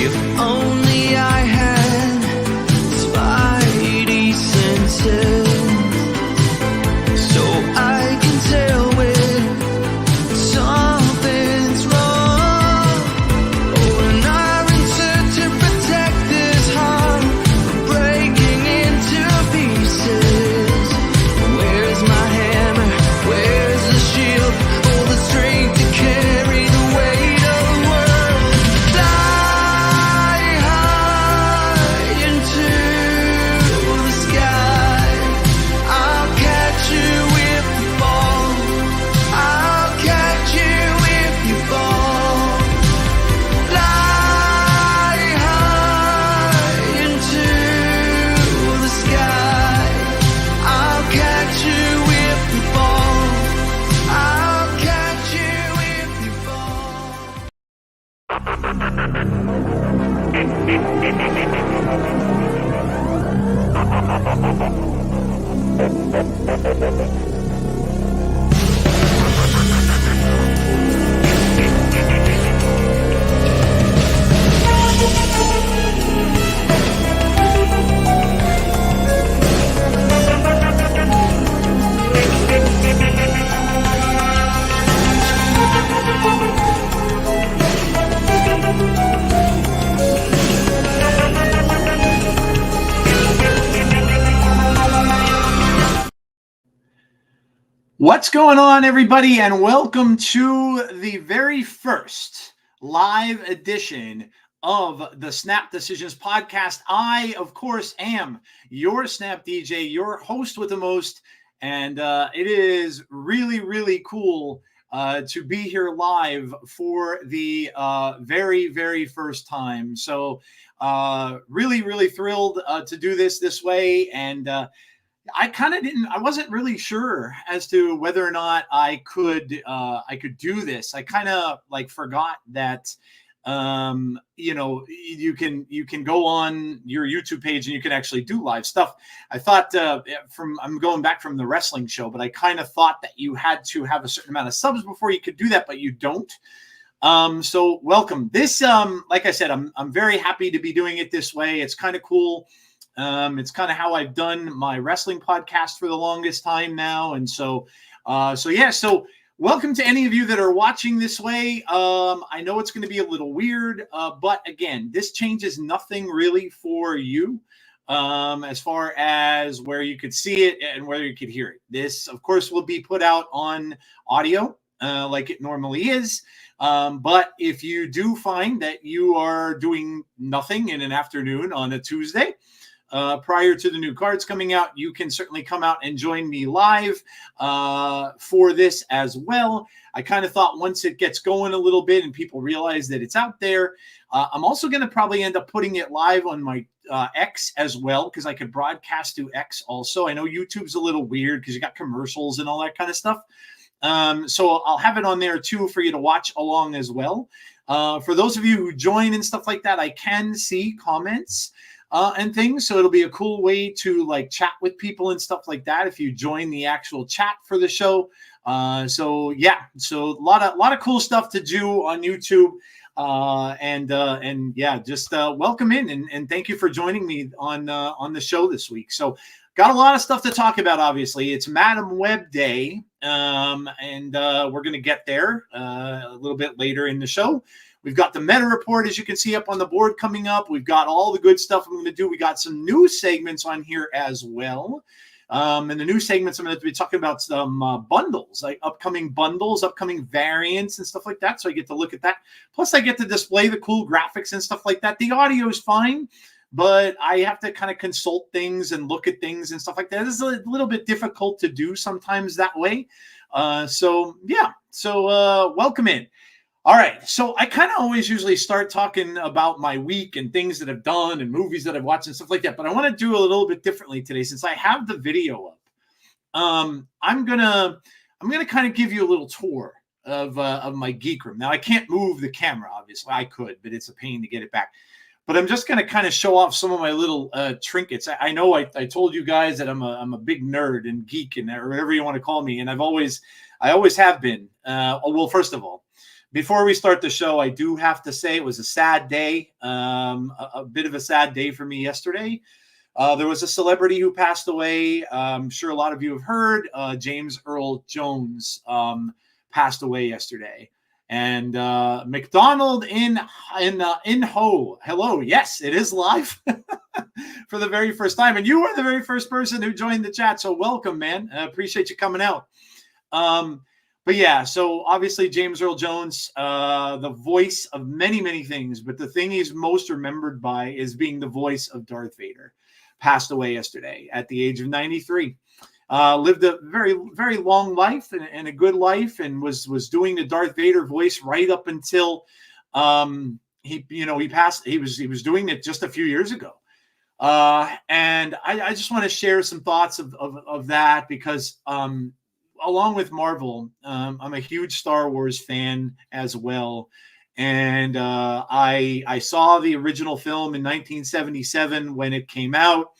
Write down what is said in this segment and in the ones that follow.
If only I had spidey senses, so I can tell when something's wrong. Oh, and I'm in search to protect this heart from breaking into pieces. Where's my hammer? Where's the shield? All the strength to carry the weight of the world. Fly high into the sky. I'll catch you if you fall. I'll catch you if you fall. Fly high into the sky. I'll catch you if you fall. I'll catch you if you fall. What's going on, everybody, and welcome to the very first live edition of the Snap Decisions podcast. I, of course, am your Snap DJ, your host with the most, and it is really, really cool to be here live for the very, very first time. So really, really thrilled to do this way, and I wasn't really sure as to whether or not I could do this. I kind of like forgot that, you can go on your YouTube page and you can actually do live stuff. I thought I'm going back from the wrestling show, but I kind of thought that you had to have a certain amount of subs before you could do that, but you don't. So welcome. This, like I said, I'm very happy to be doing it this way. It's kind of cool. It's kind of how I've done my wrestling podcast for the longest time now. And so welcome to any of you that are watching this way. I know it's going to be a little weird, but again, this changes nothing really for you as far as where you could see it and whether you could hear it. This, of course, will be put out on audio like it normally is. But if you do find that you are doing nothing in an afternoon on a Tuesday, prior to the new cards coming out, you can certainly come out and join me live for this as well. I kind of thought once it gets going a little bit and people realize that it's out there, I'm also going to probably end up putting it live on my X as well, because I could broadcast to X also. I know YouTube's a little weird because you got commercials and all that kind of stuff. So I'll have it on there too for you to watch along as well. For those of you who join and stuff like that, I can see comments and things. So it'll be a cool way to like chat with people and stuff like that if you join the actual chat for the show. So a lot of cool stuff to do on YouTube. Just welcome in and thank you for joining me on the show this week. So got a lot of stuff to talk about. Obviously, it's Madam Web Day, and we're going to get there a little bit later in the show. We've got the meta report, as you can see up on the board, coming up. We've got all the good stuff I'm going to do. We got some new segments on here as well. And the new segments, I'm going to be talking about some bundles, like upcoming bundles, upcoming variants and stuff like that. So I get to look at that. Plus, I get to display the cool graphics and stuff like that. The audio is fine, but I have to kind of consult things and look at things and stuff like that. It's a little bit difficult to do sometimes that way. So welcome in. All right, so I kind of always usually start talking about my week and things that I've done and movies that I've watched and stuff like that, but I want to do a little bit differently today since I have the video up. I'm gonna kind of give you a little tour of my geek room. Now I can't move the camera, obviously. I could, but it's a pain to get it back. But I'm just going to kind of show off some of my little trinkets. I know I told you guys that I'm a big nerd and geek and or whatever you want to call me, and I always have been. Well, first of all, before we start the show, I do have to say it was a sad day, a bit of a sad day for me yesterday. There was a celebrity who passed away. I'm sure a lot of you have heard. James Earl Jones passed away yesterday. And McDonald in Ho. Hello. Yes, it is live for the very first time. And you were the very first person who joined the chat. So welcome, man. I appreciate you coming out. But yeah, so obviously James Earl Jones, the voice of many, many things. But the thing he's most remembered by is being the voice of Darth Vader. Passed away yesterday at the age of 93. Lived a very, very long life and a good life, and was doing the Darth Vader voice right up until he passed. He was doing it just a few years ago. And I just want to share some thoughts of that because along with Marvel, I'm a huge Star Wars fan as well. And I saw the original film in 1977 when it came out.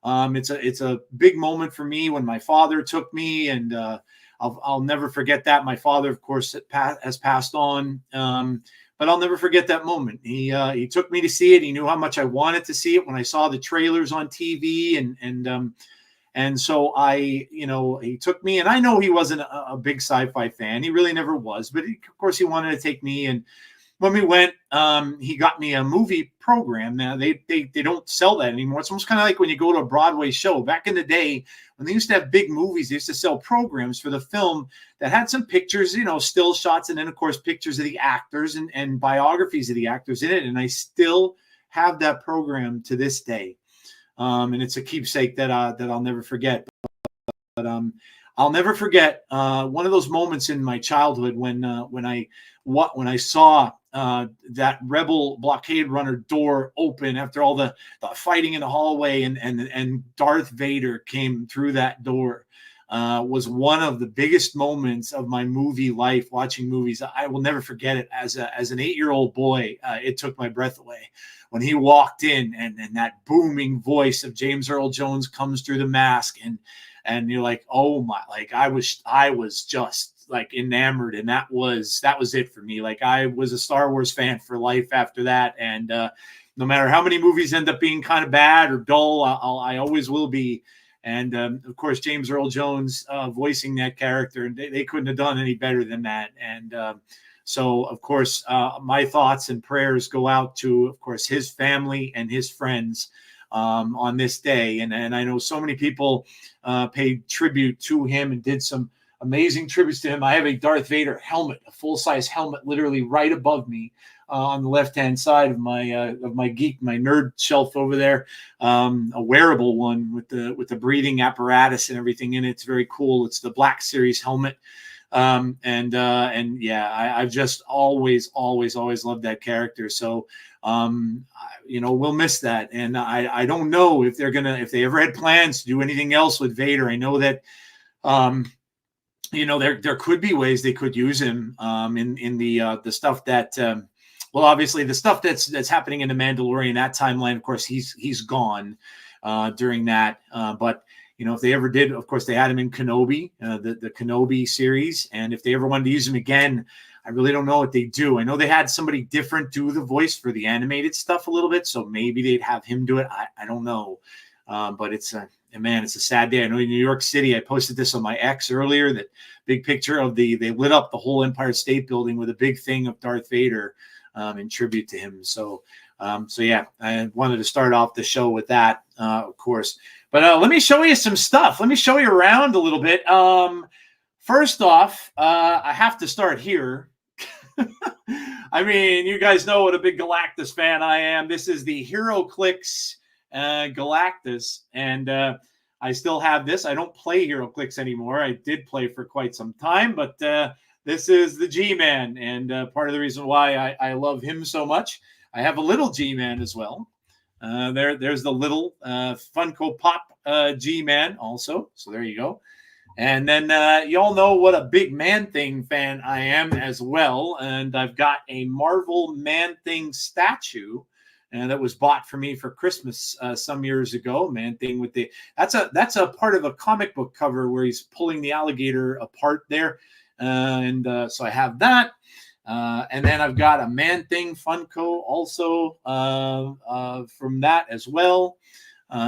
It's a big moment for me when my father took me, and I'll never forget that. My father, of course, has passed on, but I'll never forget that moment. He took me to see it. He knew how much I wanted to see it when I saw the trailers on TV, and so he took me, and I know he wasn't a big sci-fi fan. He really never was, but of course he wanted to take me. And when we went, he got me a movie program. Now they don't sell that anymore. It's almost kind of like when you go to a Broadway show. Back in the day, when they used to have big movies, they used to sell programs for the film that had some pictures, still shots, and then of course pictures of the actors and biographies of the actors in it. And I still have that program to this day. And it's a keepsake that I'll never forget. But I'll never forget one of those moments in my childhood when I saw that rebel blockade runner door open after all the fighting in the hallway, and Darth Vader came through that door. Was one of the biggest moments of my movie life, watching movies. I will never forget it. As an 8-year-old boy, it took my breath away when he walked in, and that booming voice of James Earl Jones comes through the mask, and you're like, oh my, like I was just like enamored, and that was it for me. Like I was a Star Wars fan for life after that, and no matter how many movies end up being kind of bad or dull, I always will be. And of course, James Earl Jones voicing that character, and they couldn't have done any better than that. And so, of course, my thoughts and prayers go out to, of course, his family and his friends on this day. And I know so many people paid tribute to him and did some amazing tributes to him. I have a Darth Vader helmet, a full-size helmet, literally right above me on the left-hand side of my nerd shelf over there. A wearable one with the breathing apparatus and everything in it. It's very cool. It's the Black Series helmet. And yeah, I've just always loved that character. So, we'll miss that. And I don't know if they ever had plans to do anything else with Vader. I know that, there could be ways they could use him in the stuff that, obviously the stuff that's happening in the Mandalorian, that timeline, of course, he's gone during that. But if they ever did, of course, they had him in Kenobi, the Kenobi series. And if they ever wanted to use him again, I really don't know what they do. I know they had somebody different do the voice for the animated stuff a little bit, so maybe they'd have him do it. I don't know. But it's a sad day. I know in New York City, I posted this on my X earlier, that big picture of they lit up the whole Empire State Building with a big thing of Darth Vader in tribute to him. So yeah, I wanted to start off the show with that, of course. But let me show you some stuff. Let me show you around a little bit. First off, I have to start here. I mean, you guys know what a big Galactus fan I am. This is the HeroClix Galactus, and I still have this. I don't play HeroClix anymore. I did play for quite some time, but this is the G-Man, and part of the reason why I love him so much. I have a little G-Man as well. There's the little Funko Pop G-Man also. So there you go. And then you all know what a big Man-Thing fan I am as well. And I've got a Marvel Man-Thing statue that was bought for me for Christmas some years ago. Man-Thing with that's a part of a comic book cover where he's pulling the alligator apart there. So I have that. And then I've got a Man Thing Funko also from that as well.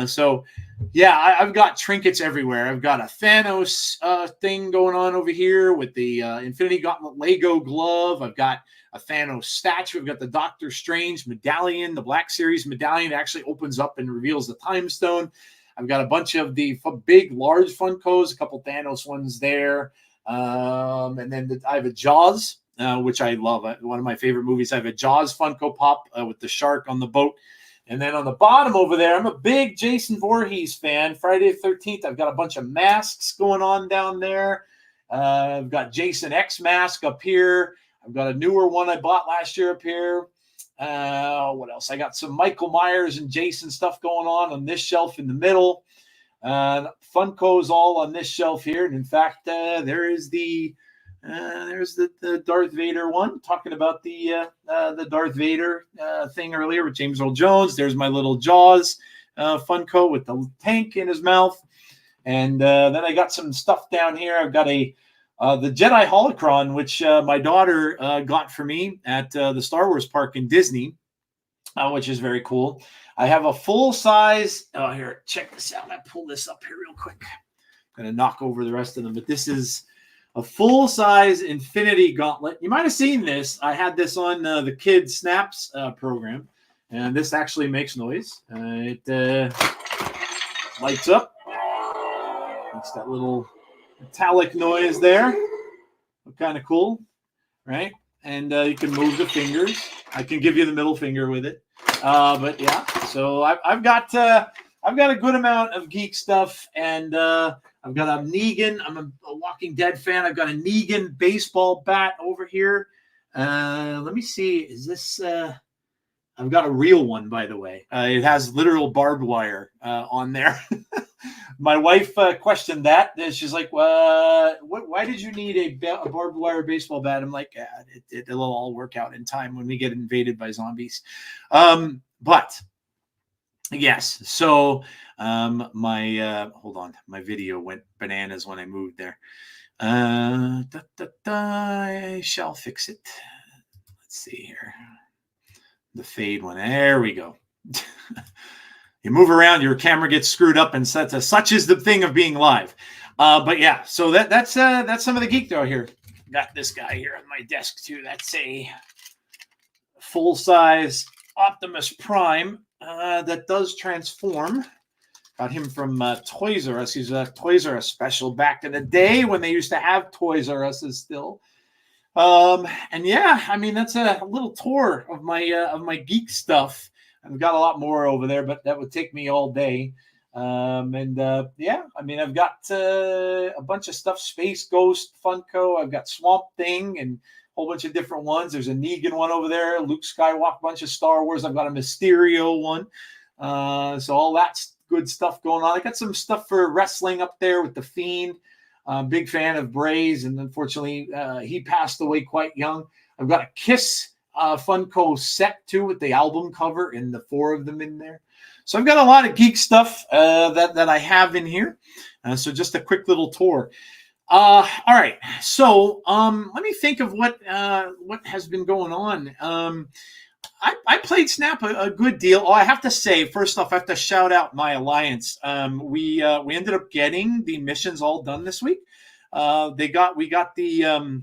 So, yeah, I've got trinkets everywhere. I've got a Thanos thing going on over here with the Infinity Gauntlet Lego glove. I've got a Thanos statue. I've got the Doctor Strange medallion, the Black Series medallion actually opens up and reveals the Time Stone. I've got a bunch of the big, large Funkos, a couple Thanos ones there. And then I have a Jaws, which I love. One of my favorite movies. I have a Jaws Funko Pop with the shark on the boat. And then on the bottom over there, I'm a big Jason Voorhees fan. Friday the 13th, I've got a bunch of masks going on down there. I've got Jason X mask up here. I've got a newer one I bought last year up here. What else? I got some Michael Myers and Jason stuff going on this shelf in the middle. Funko's all on this shelf here. And in fact, there's the Darth Vader one, talking about the Darth Vader thing earlier with James Earl Jones. There's my little Jaws Funko with the tank in his mouth. And then I got some stuff down here. I've got the Jedi Holocron, which my daughter got for me at the Star Wars park in Disney, which is very cool. I have a full-size, here, check this out. I pull this up here real quick. I'm going to knock over the rest of them, but this is a full-size Infinity Gauntlet. You might have seen this. I had this on the Kids Snaps program, and this actually makes noise. It lights up. Makes that little metallic noise there. Kind of cool, right? And you can move the fingers. I can give you the middle finger with it. But yeah, so I've got a good amount of geek stuff, and I've got a Negan. I'm a Walking Dead fan. I've got a Negan baseball bat over here. Let me see. Is this? I've got a real one, by the way. It has literal barbed wire on there. My wife questioned that. She's like, why did you need a barbed wire baseball bat? I'm like, it'll all work out in time when we get invaded by zombies. But yes, so hold on. My video went bananas when I moved there. I shall fix it. Let's see here. The fade one. There we go. You move around, your camera gets screwed up, and such is the thing of being live. But yeah, so that's some of the geek throw here. Got this guy here on my desk too. That's a full-size Optimus Prime that does transform. Got him from Toys R Us. He's a Toys R Us special back in the day when they used to have Toys R Us still. And yeah, I mean, that's a little tour of my geek stuff. I've got a lot more over there, but that would take me all day. Yeah, I mean, I've got a bunch of stuff. Space Ghost Funko. I've got Swamp Thing and a whole bunch of different ones. There's a Negan one over there. Luke Skywalker, bunch of Star Wars. I've got a Mysterio one. So all that's good stuff going on. I got some stuff for wrestling up there with The Fiend. Big fan of Bray's, and unfortunately, he passed away quite young. I've got a Kiss Funko set too with the album cover and the 4 of them in there. So I've got a lot of geek stuff that I have in here. So just a quick little tour. All right. So let me think of what has been going on. I played Snap a good deal. Oh, I have to say, first off, I have to shout out my alliance. We ended up getting the missions all done this week. We got the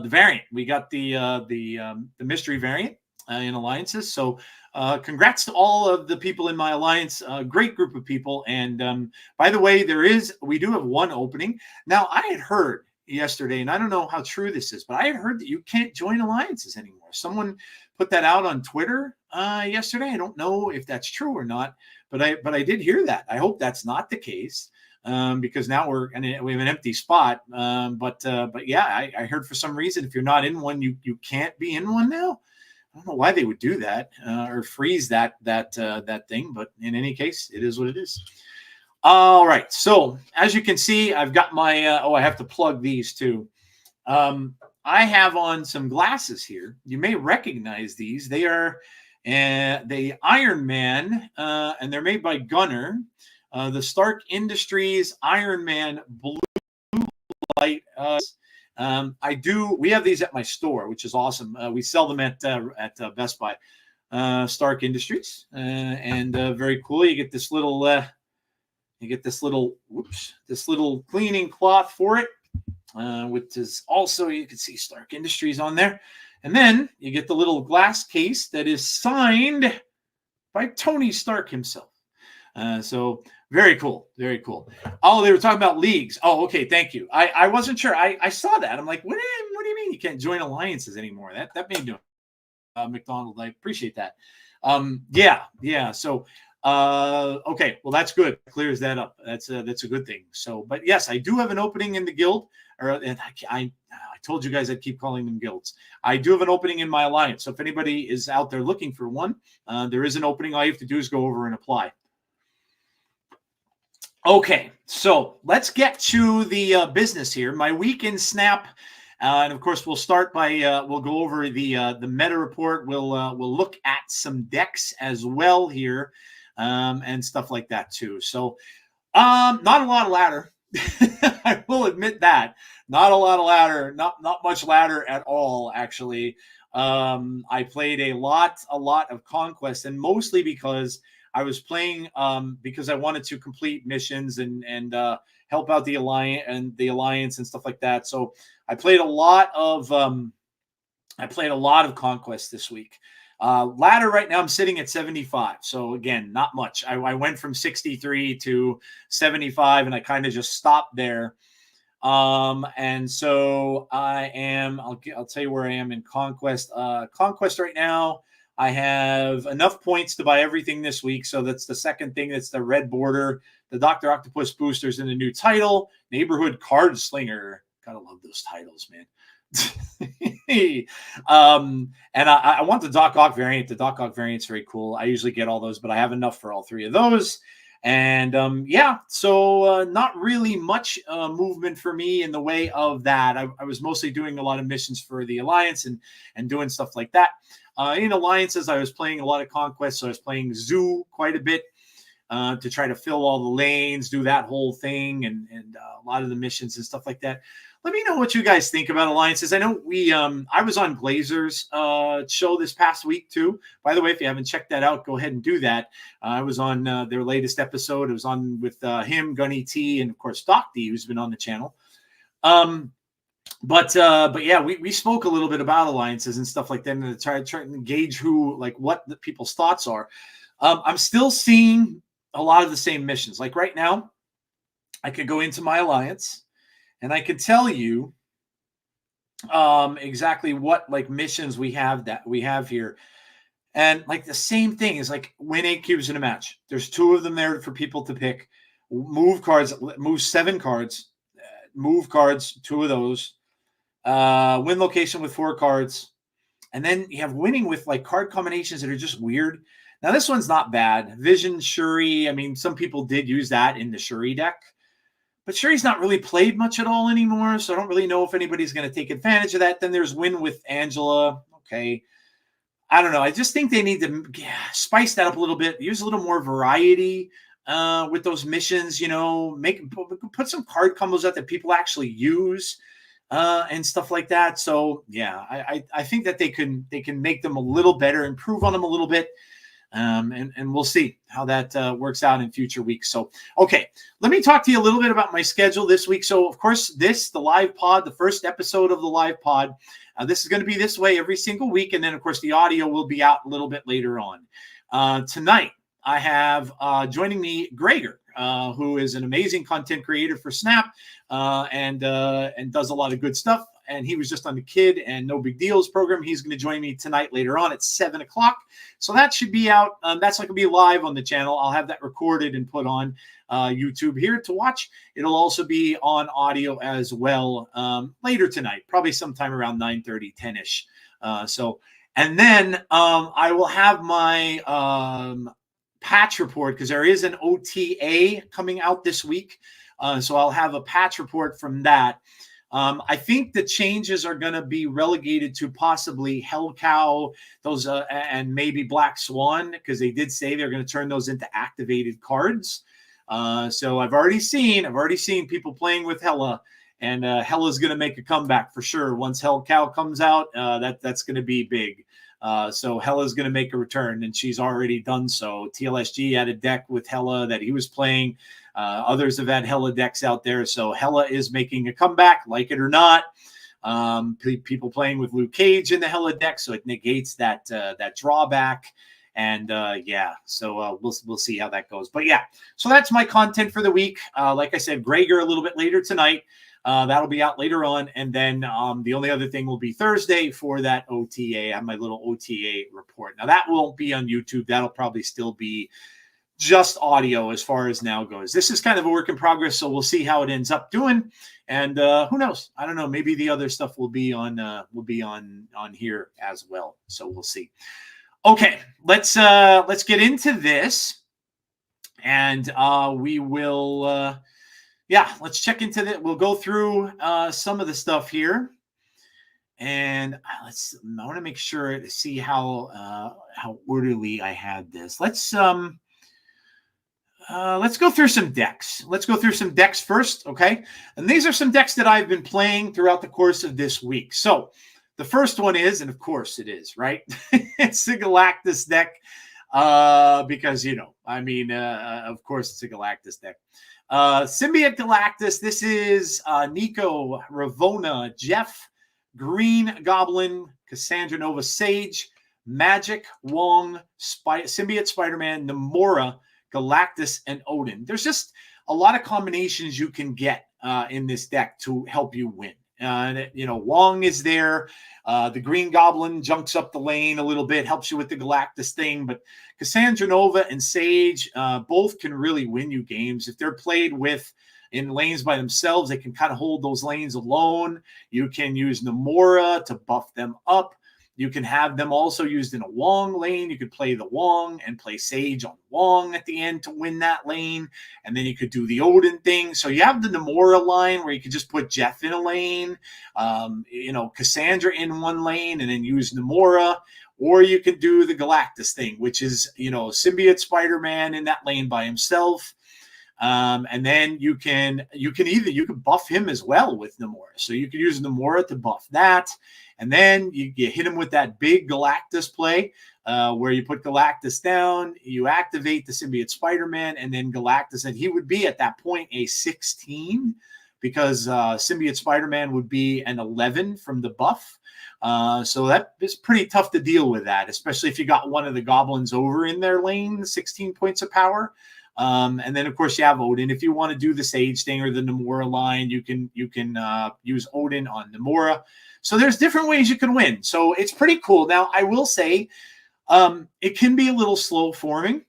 variant. We got the mystery variant in alliances. So congrats to all of the people in my alliance. Great group of people. And by the way, we do have one opening. Now, I had heard yesterday, and I don't know how true this is, but I had heard that you can't join alliances anymore. Someone put that out on Twitter yesterday. I don't know if that's true or not, but I did hear that. I hope that's not the case. Because now we have an empty spot. But yeah, I heard for some reason, if you're not in one, you can't be in one now. I don't know why they would do that or freeze that thing. But in any case, it is what it is. All right. So as you can see, I've got my, I have to plug these too. I have on some glasses here. You may recognize these. They are the Iron Man, and they're made by Gunner. The Stark Industries Iron Man blue light, We have these at my store, which is awesome. We sell them at Best Buy, Stark Industries, and very cool. You get this little this little cleaning cloth for it, which is also, you can see Stark Industries on there. And then you get the little glass case that is signed by Tony Stark himself. So very cool, very cool. Oh, they were talking about leagues. Oh, okay, thank you. I wasn't sure. I saw that. I'm like, what do you mean you can't join alliances anymore? That made no McDonald. I appreciate that. Yeah. So okay, well, that's good. Clears that up. That's a good thing. So, but yes, I do have an opening in the guild, and I told you guys I'd keep calling them guilds. I do have an opening in my alliance. So if anybody is out there looking for one, there is an opening. All you have to do is go over and apply. Okay, so let's get to the business here. My weekend snap, and of course we'll start by we'll go over the meta report. We'll look at some decks as well here, and stuff like that too. So, not a lot of ladder. I will admit that. Not a lot of ladder. Not much ladder at all, actually. I played a lot of Conquest, and mostly because I was playing because I wanted to complete missions and help out the alliance and stuff like that. So I played a lot of Conquest this week. Ladder right now I'm sitting at 75. So again, not much. I went from 63 to 75, and I kind of just stopped there. And so I'll tell you where I am in Conquest. Conquest right now, I have enough points to buy everything this week. So that's the second thing. That's the red border, the Dr. Octopus boosters, and the new title, Neighborhood Card Slinger. Gotta love those titles, man. And I want the Doc Ock variant. The Doc Ock variant's very cool. I usually get all those, but I have enough for all three of those. And yeah, so not really much movement for me in the way of that. I was mostly doing a lot of missions for the Alliance and doing stuff like that. In Alliances, I was playing a lot of Conquest, so I was playing Zoo quite a bit to try to fill all the lanes, do that whole thing, and a lot of the missions and stuff like that. Let me know what you guys think about Alliances. I know I was on Glazer's show this past week too. By the way, if you haven't checked that out, go ahead and do that. I was on their latest episode. It was on with him, Gunny T, and of course Doc D, who's been on the channel. But yeah, we spoke a little bit about alliances and stuff like that, and to try to gauge what the people's thoughts are. I'm still seeing a lot of the same missions. Like right now, I could go into my alliance and I could tell you exactly what missions we have here. And like the same thing is like win 8 cubes in a match. There's 2 of them there for people to pick. Move cards, move 7 cards, move cards, 2 of those. Win location with 4 cards. And then you have winning with card combinations that are just weird. Now this one's not bad. Vision, Shuri. I mean, some people did use that in the Shuri deck. But Shuri's not really played much at all anymore, so I don't really know if anybody's going to take advantage of that. Then there's win with Angela. Okay. I don't know. I just think they need to spice that up a little bit. Use a little more variety with those missions, put some card combos out that people actually use and stuff like that. So yeah, I think that they can make them a little better, improve on them a little bit. And we'll see how that works out in future weeks. So, okay, let me talk to you a little bit about my schedule this week. So, of course, the live pod, the first episode of the live pod, this is going to be this way every single week. And then, of course, the audio will be out a little bit later on. Tonight, I have joining me Gregor, who is an amazing content creator for Snap and does a lot of good stuff. And he was just on the Kid and No Big Deals program. He's going to join me tonight later on at 7 o'clock. So that should be out. That's not going to be live on the channel. I'll have that recorded and put on YouTube here to watch. It'll also be on audio as well later tonight, probably sometime around 9:30, 10-ish. And then I will have my patch report because there is an OTA coming out this week. So I'll have a patch report from that. I think the changes are going to be relegated to possibly Hell Cow, those and maybe Black Swan, because they did say they're going to turn those into activated cards. So I've already seen people playing with Hella, and Hella's going to make a comeback for sure. Once Hell Cow comes out, that's going to be big. So Hella's going to make a return, and she's already done so. TLSG had a deck with Hella that he was playing. Others have had Hella decks out there. So Hella is making a comeback, like it or not. People playing with Luke Cage in the Hella deck, so it negates that drawback. And yeah, so we'll see how that goes. But yeah, so that's my content for the week. Like I said, Gregor a little bit later tonight. That'll be out later on. And then the only other thing will be Thursday for that OTA. I have my little OTA report. Now, that won't be on YouTube. That'll probably still be just audio as far as now goes. This is kind of a work in progress, so we'll see how it ends up doing. And who knows? I don't know. Maybe the other stuff will be on here as well. So we'll see. Okay, let's get into this, and we will. Yeah, let's check into that. We'll go through some of the stuff here, and I want to make sure to see how orderly I had this. Let's go through some decks. Let's go through some decks first, okay? And these are some decks that I've been playing throughout the course of this week. So the first one is, and of course it is, right? It's the Galactus deck, because, of course it's a Galactus deck. Symbiote Galactus, this is Nico, Ravonna, Jeff, Green Goblin, Cassandra Nova Sage, Magic, Wong, Symbiote Spider-Man, Namora, Galactus, and Odin. There's just a lot of combinations you can get in this deck to help you win. Wong is there. The Green Goblin junks up the lane a little bit, helps you with the Galactus thing. But Cassandra Nova and Sage both can really win you games. If they're played in lanes by themselves, they can kind of hold those lanes alone. You can use Namora to buff them up. You can have them also used in a Wong lane. You could play the Wong and play Sage on Wong at the end to win that lane. And then you could do the Odin thing. So you have the Namora line where you could just put Jeff in a lane, Cassandra in one lane and then use Namora. Or you could do the Galactus thing, which is, Symbiote Spider-Man in that lane by himself. And then you can buff him as well with Namora. So you could use Namora to buff that. And then you hit him with that big Galactus play where you put Galactus down, you activate the Symbiote Spider-Man, and then Galactus, and he would be at that point a 16 because Symbiote Spider-Man would be an 11 from the buff. So that is pretty tough to deal with that, especially if you got one of the goblins over in their lane, 16 points of power. And then, of course, you have Odin. If you want to do the Sage thing or the Namora line, you can use Odin on Namora. So there's different ways you can win. So it's pretty cool. Now, I will say it can be a little slow forming.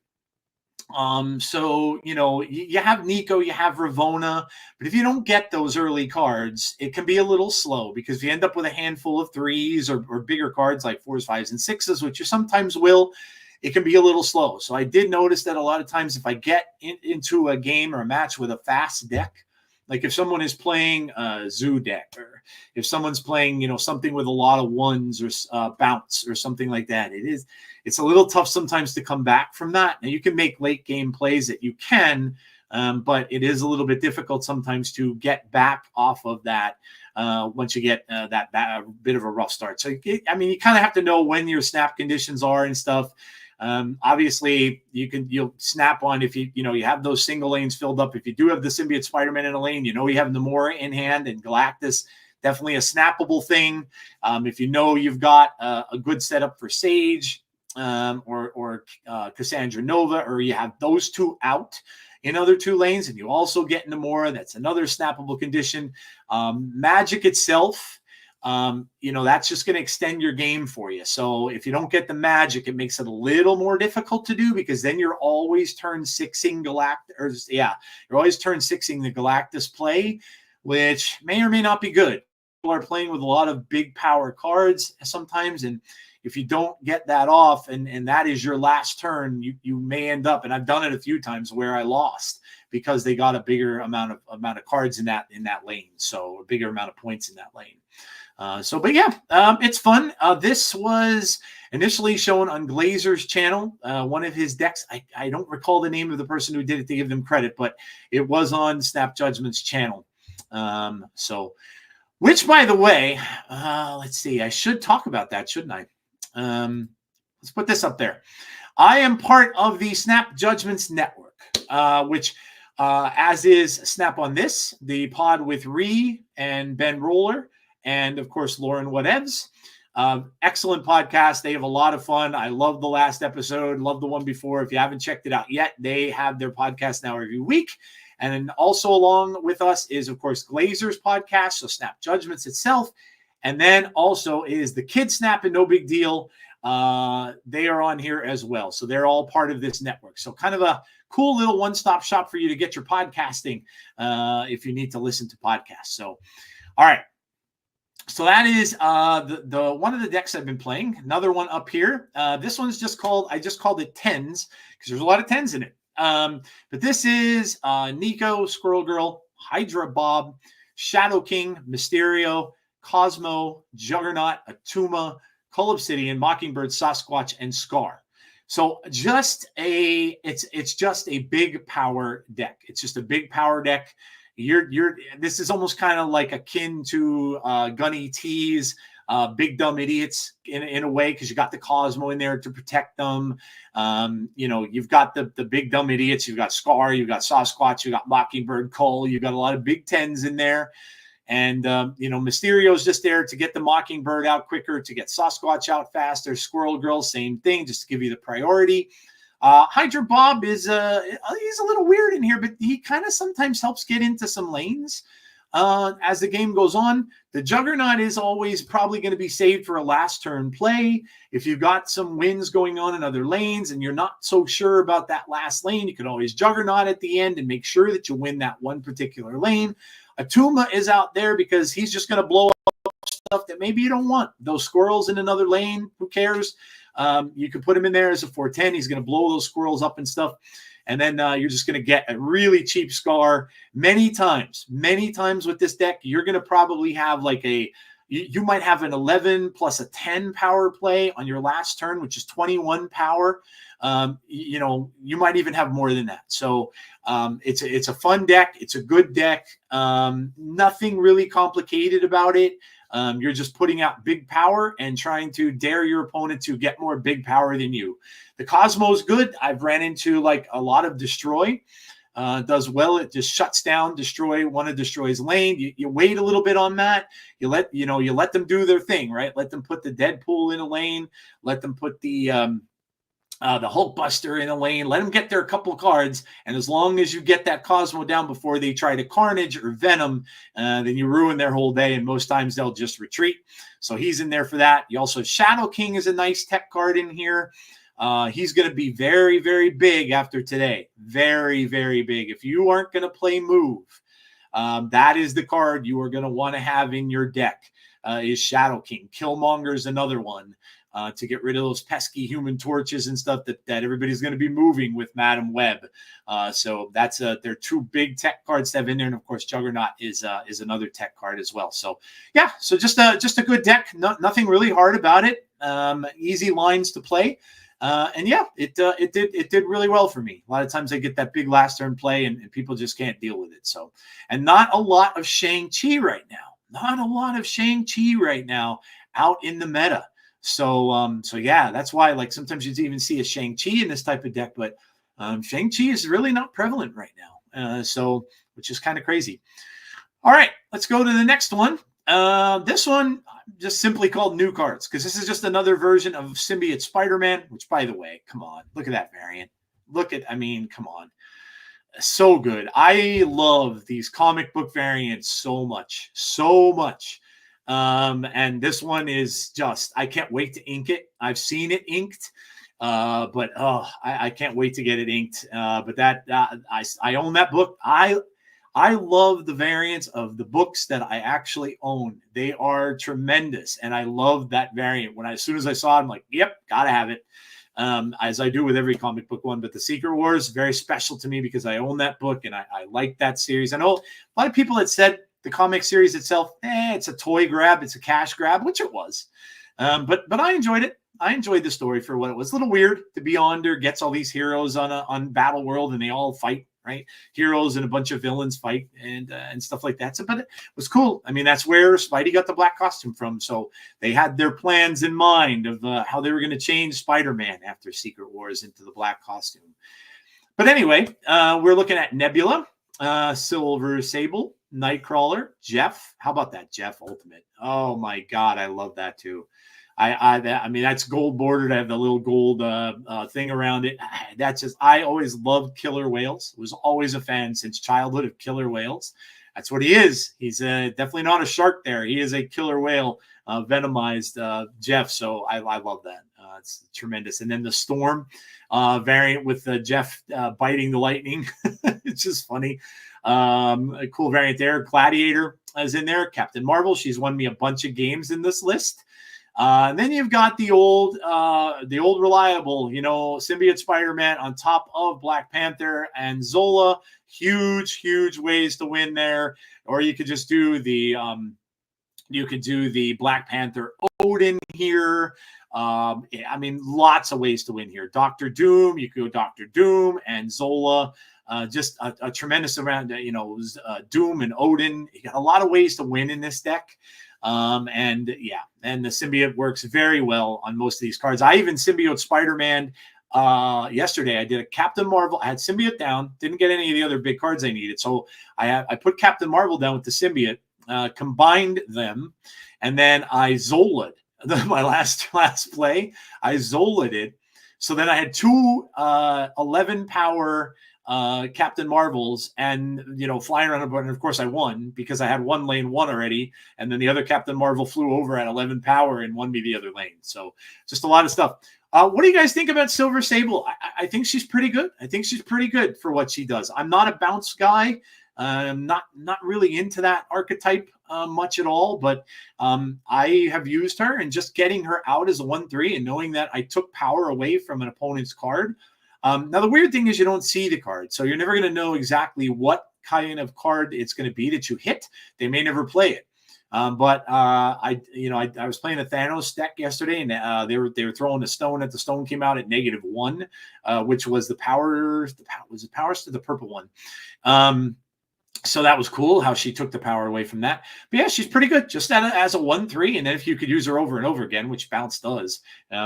So, you have Nico, you have Ravonna, but if you don't get those early cards, it can be a little slow because if you end up with a handful of 3s or bigger cards like 4s, 5s, and 6s, which you sometimes will, it can be a little slow. So I did notice that a lot of times if I get into a game or a match with a fast deck, like if someone is playing a Zoo deck or if someone's playing, something with a lot of 1s or bounce or something like that, it's a little tough sometimes to come back from that. Now you can make late game plays that you can, but it is a little bit difficult sometimes to get back off of that once you get that bit of a rough start. So, you kind of have to know when your snap conditions are and stuff. Obviously you'll snap on if you have those single lanes filled up. If you do have the Symbiote Spider-Man in a lane, you have Namora in hand and Galactus, definitely a snappable thing. If you've got a good setup for Sage or Cassandra Nova, or you have those two out in other 2 lanes and you also get Namora, that's another snappable condition. Magic itself, that's just going to extend your game for you. So if you don't get the Magic, it makes it a little more difficult to do because then you're always turn 6ing you're always turn 6ing the Galactus play, which may or may not be good. People are playing with a lot of big power cards sometimes, and if you don't get that off and that is your last turn, you may end up, and I've done it a few times where I lost because they got a bigger amount of cards in that lane, so a bigger amount of points in that lane. It's fun. This was initially shown on Glazer's channel, one of his decks. I don't recall the name of the person who did it to give them credit, but it was on Snap Judgment's channel. So, which, by the way, let's see, I should talk about that, shouldn't I? Let's put this up there. I am part of the Snap Judgments Network, which, as is Snap on This, the pod with Ree and Ben Roller, and of course, Lauren Whatevs. Excellent podcast. They have a lot of fun. I love the last episode. Love the one before. If you haven't checked it out yet, they have their podcast now every week. And then also along with us is, of course, Glazer's podcast, so Snap Judgments itself. And then also is the Kid Snap and No Big Deal. They are on here as well. So they're all part of this network. So kind of a cool little one-stop shop for you to get your podcasting if you need to listen to podcasts. So, all right. So that is the one of the decks I've been playing. Another one up here. This one's I just called it Tens because there's a lot of tens in it. But this is Nico, Squirrel Girl, Hydra Bob, Shadow King, Mysterio, Cosmo, Juggernaut, Atuma, Cull Obsidian, Mockingbird, Sasquatch, and Scar. So it's just a big power deck. It's just a big power deck. This is almost kind of like akin to Gunny T's Big Dumb Idiots in a way, because you got the Cosmo in there to protect them. You've got the Big Dumb Idiots, you've got Scar, you've got Sasquatch, you've got Mockingbird, Cull, you've got a lot of big tens in there. And, Mysterio's just there to get the Mockingbird out quicker, to get Sasquatch out faster. Squirrel Girl, same thing, just to give you the priority. Hydra Bob is he's a little weird in here, but he kind of sometimes helps get into some lanes as the game goes on. The Juggernaut is always probably going to be saved for a last turn play. If you've got some wins going on in other lanes and you're not so sure about that last lane, you can always Juggernaut at the end and make sure that you win that one particular lane. Atuma is out there because he's just going to blow up stuff that maybe you don't want. Those squirrels in another lane, who cares? You can put him in there as a 410. He's going to blow those squirrels up and stuff. And then you're just going to get a really cheap Scar many times. Many times with this deck, you're going to probably have you might have an 11 plus a 10 power play on your last turn, which is 21 power. You might even have more than that. So it's a fun deck. It's a good deck. Nothing really complicated about it. You're just putting out big power and trying to dare your opponent to get more big power than you. The Cosmo's good. I've ran into a lot of Destroy. Does well. It just shuts down Destroy, one of Destroy's lane. You wait a little bit on that. You let them do their thing, right? Let them put the Deadpool in a lane. Let them put the Hulkbuster in a lane. Let them get their couple of cards, and as long as you get that Cosmo down before they try to Carnage or Venom, then you ruin their whole day, and most times they'll just retreat. So he's in there for that. You also Shadow King is a nice tech card in here. He's going to be very, very big after today. Very, very big. If you aren't going to play Move, that is the card you are going to want to have in your deck, is Shadow King. Killmonger is another one. To get rid of those pesky Human Torches and stuff that everybody's going to be moving with Madam Web. So that's they're two big tech cards to have in there, and of course Juggernaut is another tech card as well. So yeah, so just a good deck. Nothing really hard about it. Easy lines to play, and yeah, it did really well for me. A lot of times I get that big last turn play, and people just can't deal with it. So, and not a lot of Shang-Chi right now. Not a lot of Shang-Chi right now out in the meta. So yeah, that's why sometimes you even see a Shang-Chi in this type of deck, but Shang-Chi is really not prevalent right now. Which is kind of crazy. All right, let's go to the next one. This one just simply called New Cards, because this is just another version of Symbiote Spider-Man, which, by the way, come on, look at that variant. Come on. So good. I love these comic book variants so much. And this one is I can't wait to ink it. I've seen it inked, but I can't wait to get it inked. But I own that book. I love the variants of the books that I actually own. They are tremendous, and I love that variant. As soon as I saw it, I'm like, yep, gotta have it. As I do with every comic book one. But the Secret Wars is very special to me because I own that book, and I like that series. I know a lot of people had said the comic series itself, it's a toy grab, it's a cash grab, which it was. But I enjoyed it. I enjoyed the story for what it was. A little weird to be Beyonder gets all these heroes on Battle World and they all fight right? Heroes and a bunch of villains fight and stuff like that. So, but it was cool. I mean, that's where Spidey got the black costume from. So they had their plans in mind of how they were going to change Spider-Man after Secret Wars into the black costume. But anyway, we're looking at Nebula, Silver Sable, Nightcrawler, Jeff. How about that, Jeff Ultimate? Oh my God, I love that too. I mean, that's gold bordered. I have the little gold thing around it. That's just, I always loved killer whales. Was always a fan since childhood of killer whales. That's what he is. He's definitely not a shark there. He is a killer whale, venomized Jeff. So I love that. It's tremendous. And then the Storm variant with Jeff biting the lightning. It's just funny. A cool variant there. Gladiator is in there. Captain Marvel. She's won me a bunch of games in this list. And then you've got the old reliable, symbiote Spider-Man on top of Black Panther and Zola. Huge ways to win there. Or you could just do the Black Panther Odin here. I mean, lots of ways to win here. Doctor Doom, you could go Doctor Doom and Zola. Just a tremendous amount, Doom and Odin. You got a lot of ways to win in this deck. And the symbiote works very well on most of these cards. I even symbiote Spider-Man yesterday. I did a Captain Marvel. I had symbiote down, didn't get any of the other big cards I needed. So I put Captain Marvel down with the symbiote, combined them, and then I Zola'd my last play. I Zola'd it. So then I had two 11 power Captain Marvels and flying around, and of course I won because I had one lane won already, and then the other Captain Marvel flew over at 11 power and won me the other lane. So just a lot of stuff. What do you guys think about Silver Sable? I think she's pretty good. I think she's pretty good for what she does. I'm not a bounce guy. I'm not really into that archetype much at all, but I have used her, and just getting her out as a 1/3 and knowing that I took power away from an opponent's card. Now, the weird thing is you don't see the card, so you're never going to know exactly what kind of card it's going to be that you hit. They may never play it. But I was playing a Thanos deck yesterday, and they were throwing a stone at the stone came out at -1, which was the power. Was the powers to the purple one. So that was cool how she took the power away from that. But yeah, she's pretty good just as a 1/3. And then if you could use her over and over again, which bounce does,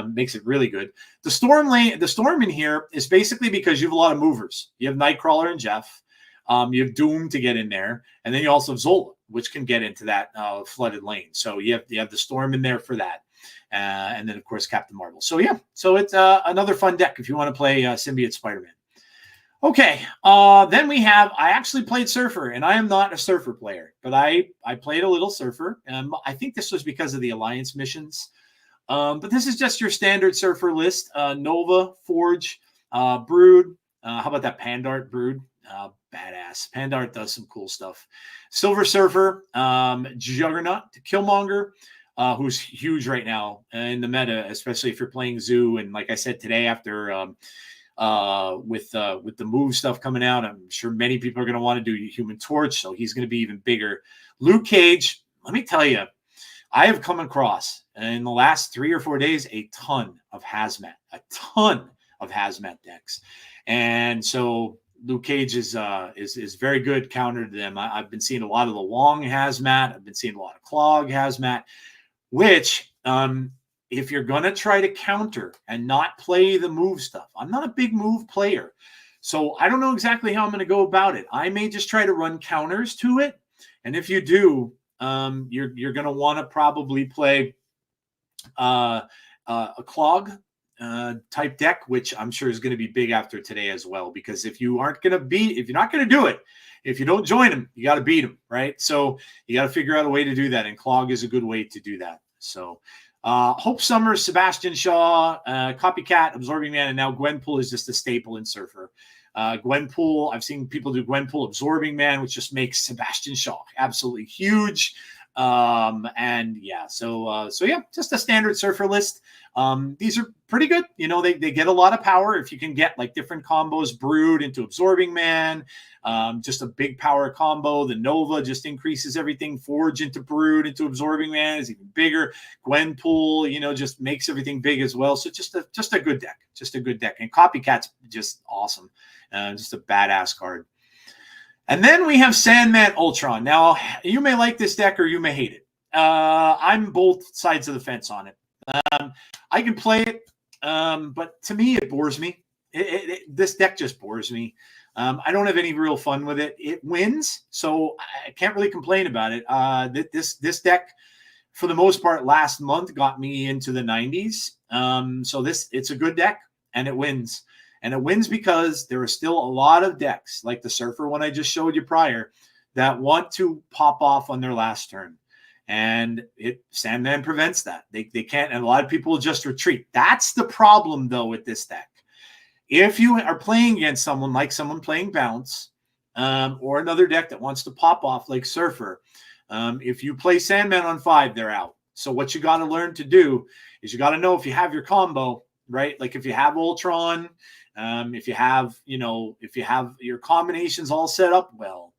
makes it really good. The storm in here is basically because you have a lot of movers. You have Nightcrawler and Jeff. You have Doom to get in there. And then you also have Zola, which can get into that flooded lane. So you have the Storm in there for that. And then, of course, Captain Marvel. So, yeah. So it's another fun deck if you want to play Symbiote Spider-Man. Okay, then I actually played Surfer, and I am not a Surfer player, but I played a little Surfer. I think this was because of the Alliance missions. But this is just your standard Surfer list. Nova, Forge, Brood. How about that Pandart Brood? Badass. Pandart does some cool stuff. Silver Surfer, Juggernaut, Killmonger, who's huge right now in the meta, especially if you're playing Zoo. And like I said today, after with the move stuff coming out, I'm sure many people are going to want to do Human Torch, so he's going to be even bigger. Luke Cage, let me tell you, I have come across in the last 3 or 4 days a ton of hazmat decks, and so Luke Cage is very good counter to them. I've been seeing a lot of the long hazmat. I've been seeing a lot of clog hazmat, which if you're going to try to counter and not play the move stuff, I'm not a big move player, so I don't know exactly how I'm going to go about it. I may just try to run counters to it, and if you do, you're going to want to probably play a clog type deck, which I'm sure is going to be big after today as well, because if you're not going to do it, if you don't join them, you got to beat them, right? So you got to figure out a way to do that, and clog is a good way to do that. So Hope Summers, Sebastian Shaw, Copycat, Absorbing Man, and now Gwenpool is just a staple in Surfer. Gwenpool, I've seen people do Gwenpool, Absorbing Man, which just makes Sebastian Shaw absolutely huge. And yeah, so yeah, just a standard surfer list. These are pretty good. They get a lot of power if you can get like different combos. Brood into Absorbing Man, just a big power combo. The Nova just increases everything. Forge into Brood into Absorbing Man is even bigger. Gwenpool, just makes everything big as well. So just a good deck, And Copycat's just awesome, just a badass card. And then we have Sandman Ultron. Now, you may like this deck or you may hate it. I'm both sides of the fence on it. I can play it, but to me, it bores me. This deck just bores me. I don't have any real fun with it. It wins, so I can't really complain about it. This deck, for the most part, last month got me into the 90s. So it's a good deck, and it wins. And it wins because there are still a lot of decks, like the Surfer one I just showed you prior, that want to pop off on their last turn. And Sandman prevents that. They can't, and a lot of people just retreat. That's the problem, though, with this deck. If you are playing against someone playing Bounce, or another deck that wants to pop off like Surfer, if you play Sandman on 5, they're out. So what you got to learn to do is you got to know if you have your combo, right? Like if you have Ultron, if you have your combinations all set up well,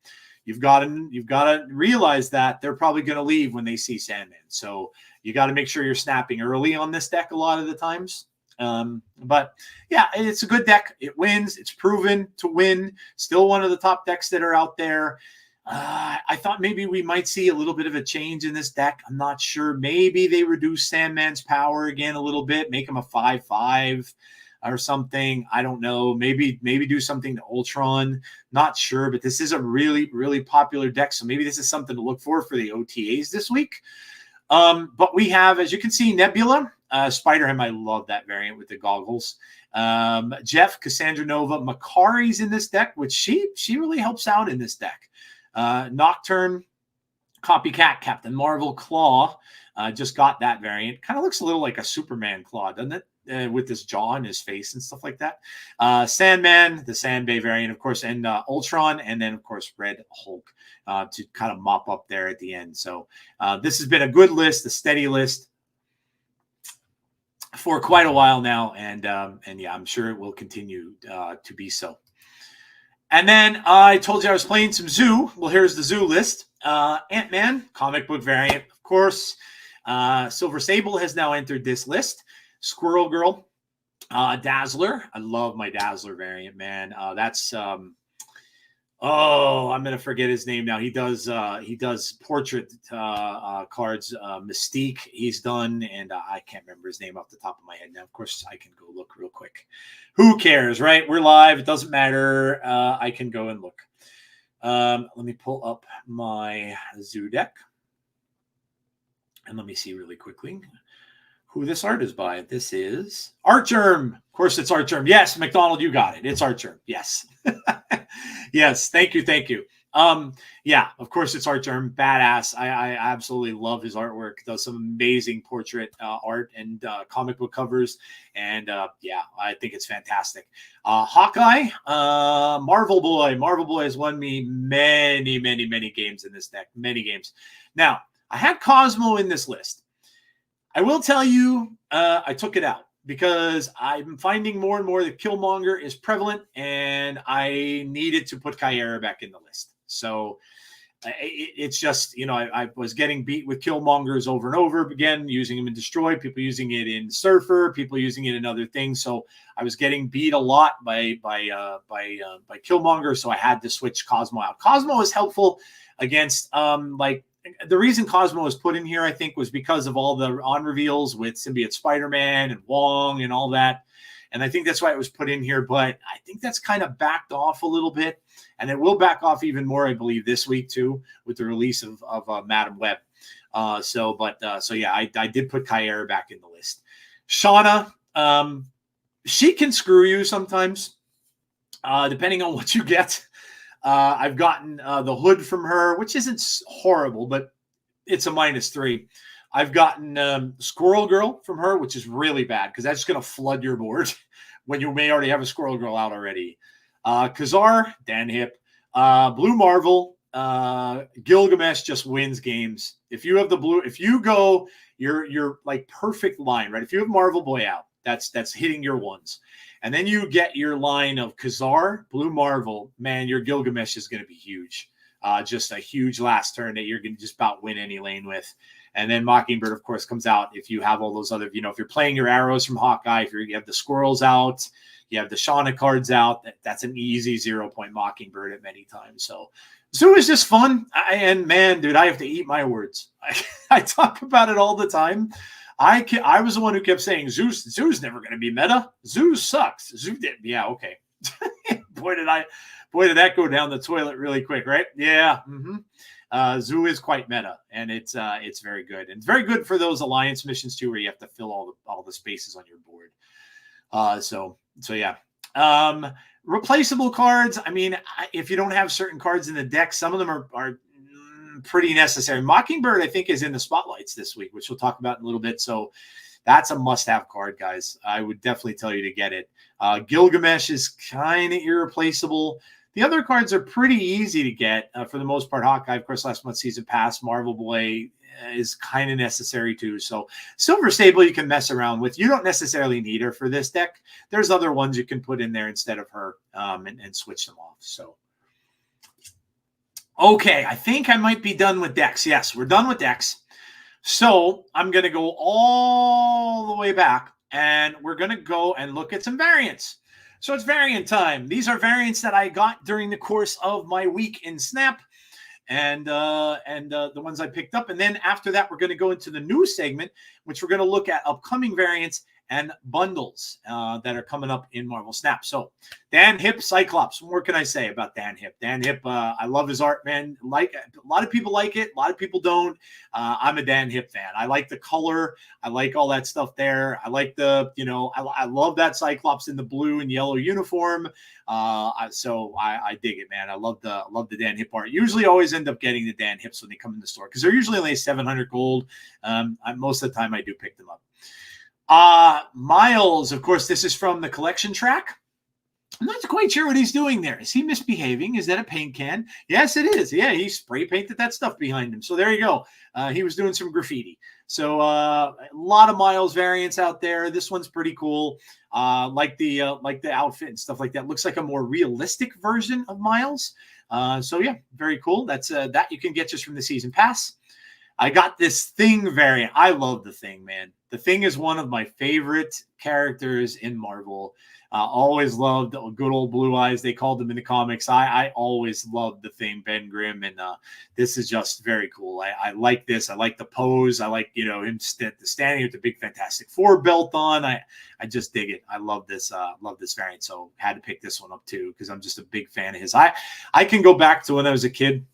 you've got to realize that they're probably going to leave when they see Sandman. So you got to make sure you're snapping early on this deck a lot of the times. But yeah, it's a good deck. It wins. It's proven to win. Still one of the top decks that are out there. I thought maybe we might see a little bit of a change in this deck. I'm not sure. Maybe they reduce Sandman's power again a little bit, make him a 5/5 or something. I don't know. Maybe do something to Ultron. Not sure, but this is a really, really popular deck. So maybe this is something to look for the OTAs this week. But we have, as you can see, Nebula, Spider-Ham. I love that variant with the goggles. Jeff, Cassandra Nova, Makari's in this deck, which she really helps out in this deck. Nocturne, Copycat, Captain Marvel, Claw. Just got that variant. Kind of looks a little like a Superman claw, doesn't it? With this jaw and his face and stuff like that. Sandman, the Sandbay variant, of course, and Ultron, and then, of course, Red Hulk to kind of mop up there at the end. So this has been a good list, a steady list for quite a while now, and yeah, I'm sure it will continue to be so. And then I told you I was playing some Zoo. Well, here's the Zoo list. Ant-Man, comic book variant, of course. Silver Sable has now entered this list. Squirrel Girl, Dazzler. I love my Dazzler variant, man. That's I'm gonna forget his name now. He does portrait cards. Mystique he's done, and I can't remember his name off the top of my head now. Of course, I can go look real quick. Who cares, right? We're live. It doesn't matter. I can go and look. Let me pull up my Zoo deck, and let me see really quickly who this art is by. This is Artgerm. Of course, it's Artgerm. Yes, McDonald, you got it. It's Artgerm. Yes. Yes. Thank you. Yeah, of course, it's Artgerm. Badass. I absolutely love his artwork. Does some amazing portrait art and comic book covers. And yeah, I think it's fantastic. Hawkeye, Marvel Boy. Marvel Boy has won me many games in this deck. Many games. Now, I had Cosmo in this list. I will tell you, I took it out because I'm finding more and more that Killmonger is prevalent, and I needed to put Kyera back in the list. So it's just, I was getting beat with Killmongers over and over again, using them in Destroy, people using it in Surfer, people using it in other things. So I was getting beat a lot by Killmonger, so I had to switch Cosmo out. Cosmo is helpful against the reason Cosmo was put in here, I think, was because of all the on reveals with Symbiote Spider-Man and Wong and all that. And I think that's why it was put in here. But I think that's kind of backed off a little bit. And it will back off even more, I believe, this week, too, with the release of Madam Web. So yeah, I did put Kyera back in the list. Shauna, she can screw you sometimes, depending on what you get. I've gotten the hood from her, which isn't horrible, but it's a -3. I've gotten Squirrel Girl from her, which is really bad because that's going to flood your board when you may already have a Squirrel Girl out already. Kazar, Dan Hip, Blue Marvel, Gilgamesh just wins games. If you have the blue, if you go your like perfect line, right? If you have Marvel Boy out, that's hitting your ones. And then you get your line of Khazar, Blue Marvel, man, your Gilgamesh is going to be huge. Just a huge last turn that you're going to just about win any lane with. And then Mockingbird, of course, comes out if you have all those other, if you're playing your arrows from Hawkeye, if you have the squirrels out, you have the Shauna cards out, that's an easy 0-point Mockingbird at many times. So Zoo is just fun. And man, dude, I have to eat my words. I talk about it all the time. I was the one who kept saying Zoo's never going to be meta. Zoo sucks. Zoo did. Yeah, okay. Boy, did that go down the toilet really quick, right? Yeah. Zoo is quite meta, and it's very good. And it's very good for those alliance missions too, where you have to fill all the spaces on your board. So yeah. Replaceable cards. I mean, if you don't have certain cards in the deck, some of them are pretty necessary. Mockingbird, I think, is in the spotlights this week, which we'll talk about in a little bit. So that's a must-have card, guys. I would definitely tell you to get it. Gilgamesh is kind of irreplaceable. The other cards are pretty easy to get for the most part. Hawkeye, of course, last month's season pass. Marvel Boy is kind of necessary too. So Silver Sable you can mess around with. You don't necessarily need her for this deck. There's other ones you can put in there instead of her and switch them off. So okay, I think I might be done with decks. Yes, we're done with decks. So I'm going to go all the way back, and we're going to go and look at some variants. So it's variant time. These are variants that I got during the course of my week in Snap, and the ones I picked up. And then after that, we're going to go into the news segment, which we're going to look at upcoming variants and bundles that are coming up in Marvel Snap. So Dan Hip Cyclops. What more can I say about Dan Hip? Dan Hip, I love his art, man. Like a lot of people like it, a lot of people don't. I'm a Dan Hip fan. I like the color. I like all that stuff there. I like the, I love that Cyclops in the blue and yellow uniform. So I dig it, man. I love the Dan Hip art. Usually always end up getting the Dan Hips when they come in the store because they're usually only 700 gold. Most of the time I do pick them up. Miles, of course, this is from the collection track. I'm not quite sure what he's doing there. Is he misbehaving? Is that a paint can? Yes, it is. Yeah, he spray painted that stuff behind him. So there you go. He was doing some graffiti. So a lot of Miles variants out there. This one's pretty cool. Like the outfit and stuff like that. Looks like a more realistic version of Miles. So yeah, very cool. That's that you can get just from the season pass. I got this Thing variant. I love the Thing, man. The Thing is one of my favorite characters in Marvel. Always loved good old Blue Eyes. They called them in the comics. I always loved the Thing, Ben Grimm, and this is just very cool. I like this. I like the pose. I like him standing with the big Fantastic Four belt on. I just dig it. I love this. Love this variant. So had to pick this one up too because I'm just a big fan of his. I can go back to when I was a kid.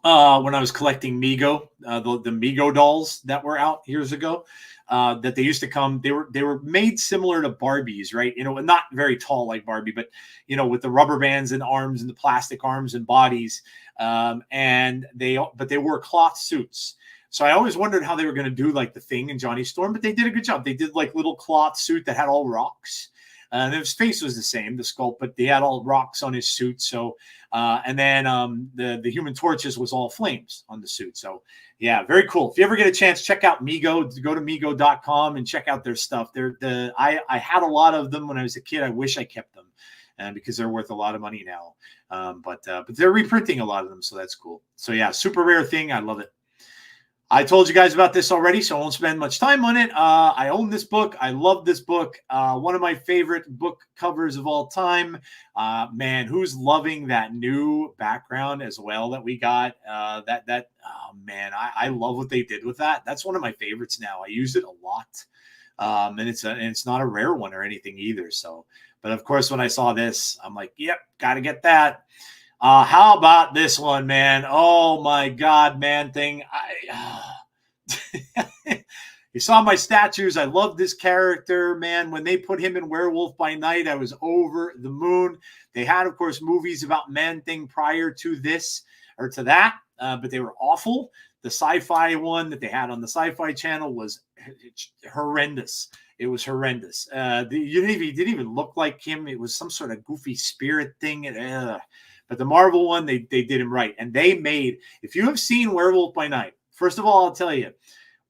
When I was collecting Mego, the Mego dolls that were out years ago, that they used to come, they were made similar to Barbies, right? Not very tall like Barbie, but with the rubber bands and arms and the plastic arms and bodies, and they wore cloth suits. So I always wondered how they were going to do like the Thing and Johnny Storm, but they did a good job. They did like little cloth suit that had all rocks. And his face was the same, the sculpt, but they had all rocks on his suit. So, and then the Human Torches was all flames on the suit. So, yeah, very cool. If you ever get a chance, check out Mego. Go to Mego.com and check out their stuff. I had a lot of them when I was a kid. I wish I kept them because they're worth a lot of money now. But they're reprinting a lot of them, so that's cool. So, yeah, super rare Thing. I love it. I told you guys about this already, so I won't spend much time on it. I own this book. I love this book. One of my favorite book covers of all time. Man, who's loving that new background as well that we got? Oh man, I love what they did with that. That's one of my favorites now. I use it a lot, and it's not a rare one or anything either. So, but of course, when I saw this, I'm like, yep, got to get that. How about this one, man? Oh my God, Man Thing. You saw my statues. I love this character, man. When they put him in Werewolf by Night, I was over the moon. They had, of course, movies about Man Thing prior to this or to that, but they were awful. The sci-fi one that they had on the Sci-Fi Channel was horrendous. It was horrendous. He didn't even look like him. It was some sort of goofy spirit thing. But the Marvel one, they did him right. And they made, if you have seen Werewolf by Night, first of all, I'll tell you,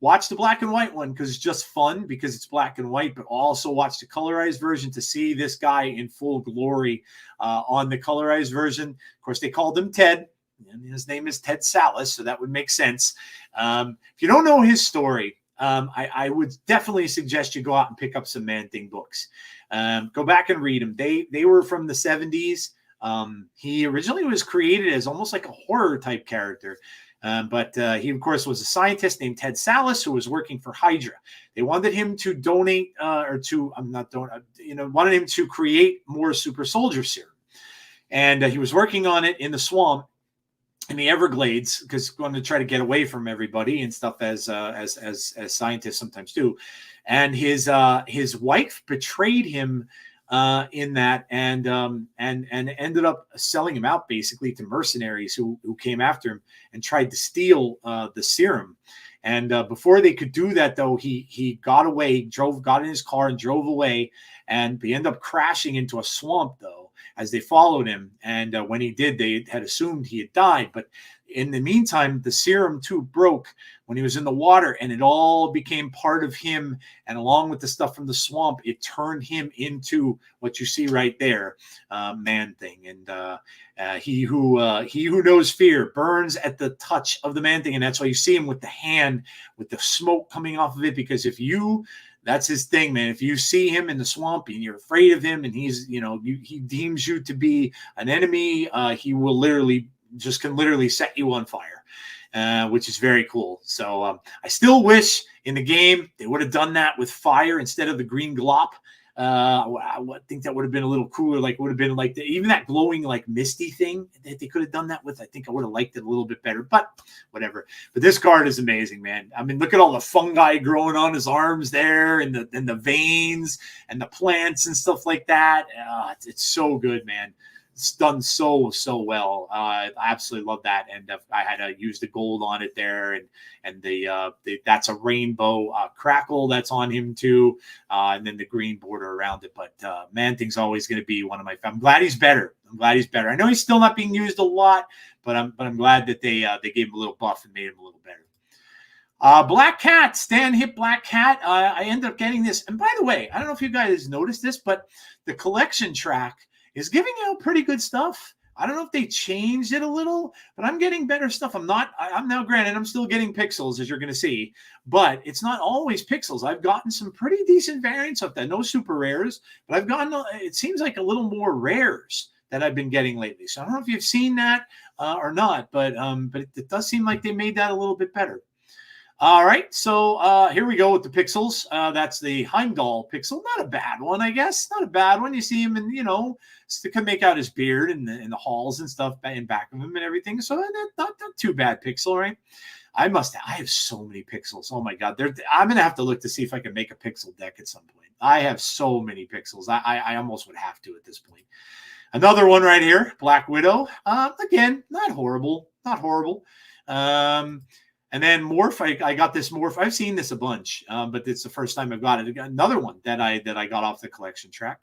watch the black and white one because it's just fun because it's black and white, but also watch the colorized version to see this guy in full glory on the colorized version. Of course, they called him Ted, and his name is Ted Salas, so that would make sense. If you don't know his story, I would definitely suggest you go out and pick up some Man-Thing books. Go back and read them. They were from the 70s. He originally was created as almost like a horror type character. But he, of course, was a scientist named Ted Salas who was working for Hydra. They wanted him to donate wanted him to create more super soldier serum. And he was working on it in the swamp in the Everglades because going to try to get away from everybody and stuff as scientists sometimes do. And his wife betrayed him in that and ended up selling him out basically to mercenaries who came after him and tried to steal the serum. And before they could do that, though, he got away, got in his car and drove away, and he ended up crashing into a swamp, though, as they followed him. And when he did, they had assumed he had died. But in the meantime, the serum too broke when he was in the water, and it all became part of him. And along with the stuff from the swamp, it turned him into what you see right there, Man-Thing. And he who knows fear burns at the touch of the Man-Thing, and that's why you see him with the hand, with the smoke coming off of it. Because that's his thing, man. If you see him in the swamp and you're afraid of him, and he deems you to be an enemy, he will literally set you on fire, which is very cool. So I still wish in the game they would have done that with fire instead of the green glop. I think that would have been a little cooler. Like, it would have been like even that glowing, like, misty thing that they could have done that with. I think I would have liked it a little bit better, but whatever. But this card is amazing, man. I mean, look at all the fungi growing on his arms there, and the veins and the plants and stuff like that. It's so good, man. It's done so well. I absolutely love that, and I had to use the gold on it there, and that's a rainbow crackle that's on him too, and then the green border around it. But Man-Thing's always going to be one of my. I'm glad he's better. I know he's still not being used a lot, but I'm glad that they gave him a little buff and made him a little better. Black Cat, Stan Hip Black Cat. I ended up getting this, and by the way, I don't know if you guys noticed this, but the collection track is giving out pretty good stuff. I don't know if they changed it a little, but I'm getting better stuff. I'm now, granted, I'm still getting pixels, as you're going to see, but it's not always pixels. I've gotten some pretty decent variants of that. No super rares, but I've gotten, it seems like a little more rares that I've been getting lately. So I don't know if you've seen that or not, but it does seem like they made that a little bit better. All right, so here we go with the pixels. That's the Heimdall pixel. Not a bad one, I guess. Not a bad one. You see him, and can make out his beard in the halls and stuff in back of him and everything. So not too bad pixel, right? I have so many pixels. Oh my God, I'm gonna have to look to see if I can make a pixel deck at some point. I have so many pixels. I almost would have to at this point. Another one right here, Black Widow. Again, not horrible. And then Morph, I got this Morph. I've seen this a bunch, but it's the first time I've got it. Another one that I got off the collection track.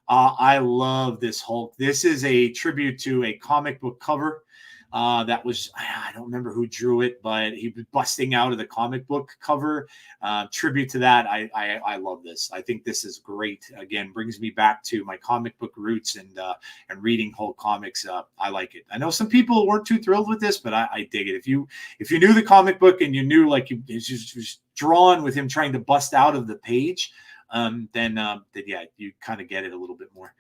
I love this Hulk. This is a tribute to a comic book cover that was, I don't remember who drew it, but he was busting out of the comic book cover. Tribute to that. I love this. I think this is great. Again, brings me back to my comic book roots and reading Hulk comics. I like it. I know some people weren't too thrilled with this, but I dig it. If you knew the comic book and you knew like it was drawn with him trying to bust out of the page, then yeah, you kind of get it a little bit more.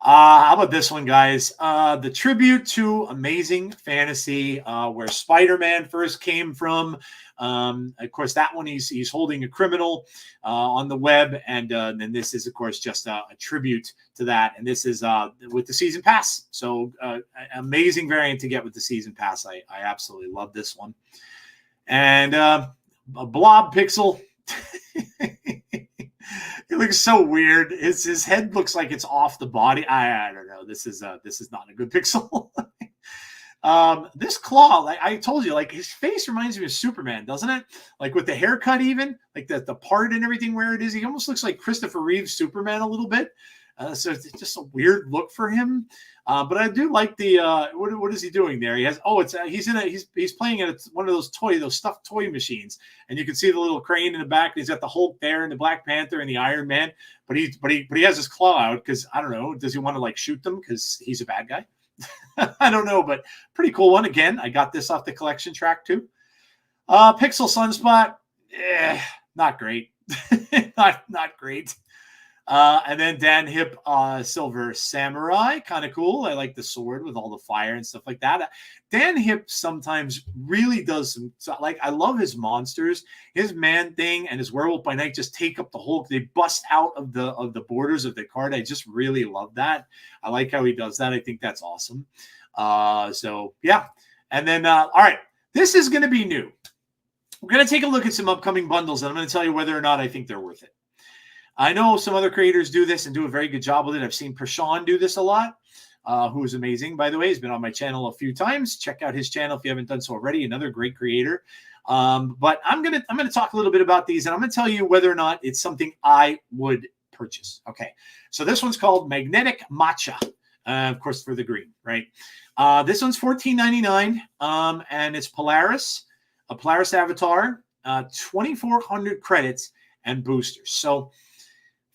How about this one, guys? The tribute to Amazing Fantasy, where Spider-Man first came from. Of course, that one he's holding a criminal on the web, and then this is, of course, just a tribute to that. And this is with the season pass. So amazing variant to get with the season pass. I absolutely love this one. And a blob pixel. It looks so weird. His head looks like it's off the body. I don't know. This is not a good pixel. This claw, like I told you, like his face reminds me of Superman, doesn't it? Like with the haircut, even like the part and everything where it is, he almost looks like Christopher Reeve's Superman a little bit. So it's just a weird look for him. But I do like the what is he doing there? He has he's playing at one of those stuffed toy machines, and you can see the little crane in the back. And he's got the Hulk there, and the Black Panther, and the Iron Man. But he has his claw out because I don't know. Does he want to like shoot them because he's a bad guy? I don't know, but pretty cool one. Again, I got this off the collection track too. Pixel Sunspot, not great, not great. And then Dan Hip Silver Samurai, kind of cool. I like the sword with all the fire and stuff like that. Dan Hip sometimes really does some, like, I love his monsters. His Man Thing and his Werewolf by Night just take up the whole, they bust out of the borders of the card. I just really love that. I like how he does that. I think that's awesome. So yeah. And then, all right, this is going to be new. We're going to take a look at some upcoming bundles, and I'm going to tell you whether or not I think they're worth it. I know some other creators do this and do a very good job with it. I've seen Prashan do this a lot, who is amazing, by the way. He's been on my channel a few times. Check out his channel if you haven't done so already. Another great creator. But I'm gonna talk a little bit about these, and I'm gonna tell you whether or not it's something I would purchase. Okay, so this one's called Magnetic Matcha, of course for the green, right? This one's $14.99, and it's Polaris, a Polaris avatar, 2,400 credits and boosters. So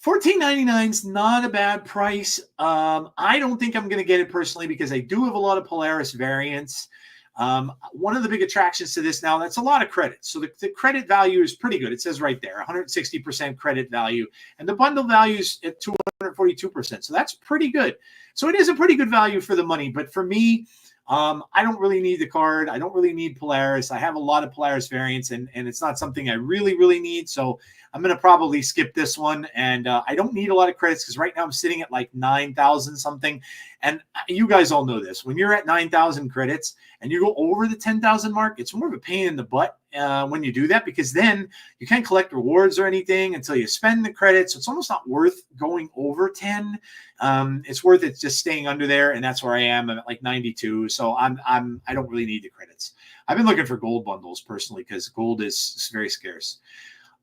$14.99 is not a bad price. I don't think I'm going to get it personally because I do have a lot of Polaris variants. One of the big attractions to this now, that's a lot of credits. So the credit value is pretty good. It says right there, 160% credit value. And the bundle value is at 242%. So that's pretty good. So it is a pretty good value for the money. But for me, I don't really need the card. I don't really need Polaris. I have a lot of Polaris variants, and it's not something I really, really need. So I'm going to probably skip this one. And I don't need a lot of credits because right now I'm sitting at like 9,000 something. And you guys all know this. When you're at 9,000 credits and you go over the 10,000 mark, it's more of a pain in the butt when you do that, because then you can't collect rewards or anything until you spend the credits. So it's almost not worth going over 10. It's worth it just staying under there, and that's where I am. I'm at like 92. So I don't really need the credits. I've been looking for gold bundles personally because gold is very scarce.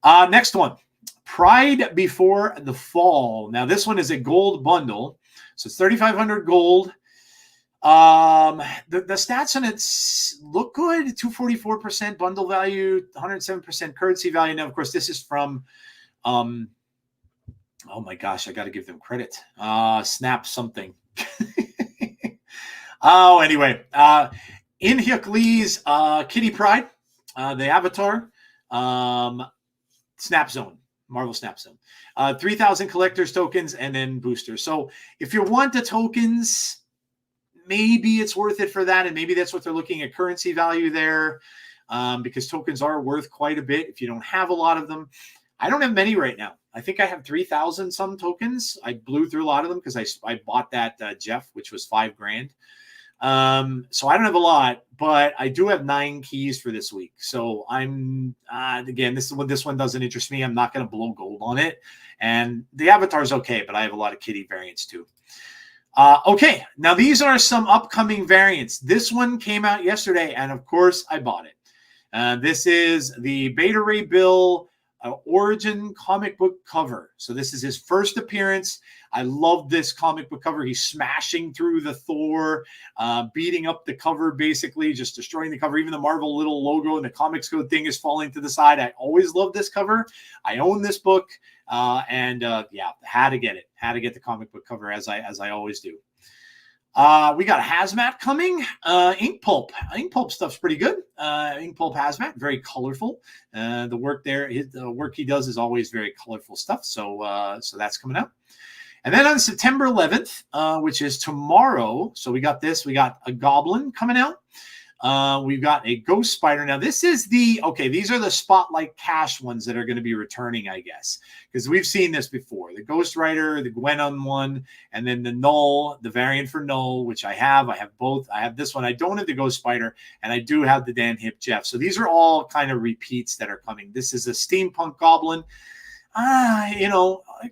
Next one, Pride Before the Fall. Now this one is a gold bundle, so it's 3,500 gold. The stats on it look good. 244% bundle value, 107% currency value. Now, of course, this is from oh my gosh, I got to give them credit. Snap something. Oh, anyway, In Hyuk Lee's Kitty Pride, the Avatar, Snap Zone, Marvel Snap Zone, 3,000 collectors tokens and then boosters. So if you want the tokens, maybe it's worth it for that, and maybe that's what they're looking at currency value there, because tokens are worth quite a bit if you don't have a lot of them. I don't have many right now. I think I have 3,000 some tokens. I blew through a lot of them because I bought that Jeff, which was $5,000. So I don't have a lot, but I do have 9 keys for this week. So I'm again, this one doesn't interest me. I'm not going to blow gold on it, and the avatar's okay, but I have a lot of kitty variants too. Okay, now these are some upcoming variants. This one came out yesterday, and of course I bought it. This is the Beta Ray Bill Origin comic book cover. So this is his first appearance. I love this comic book cover. He's smashing through the Thor, beating up the cover, basically just destroying the cover. Even the Marvel little logo and the Comics Code thing is falling to the side. I always love this cover. I own this book, and yeah, had to get it. Had to get the comic book cover as I always do. We got Hazmat coming. Ink Pulp. Ink Pulp stuff's pretty good. Ink Pulp Hazmat, very colorful. The work there, the work he does is always very colorful stuff. So that's coming out. And then on September 11th, which is tomorrow, so we got this. We got a Goblin coming out. We've got a Ghost Spider. Now, this is these are the Spotlight Cash ones that are going to be returning, I guess, because we've seen this before. The Ghost Rider, the Gwenon one, and then the Null, the variant for Null, which I have. I have both. I have this one. I don't have the Ghost Spider, and I do have the Dan Hip Jeff. So these are all kind of repeats that are coming. This is a Steampunk Goblin.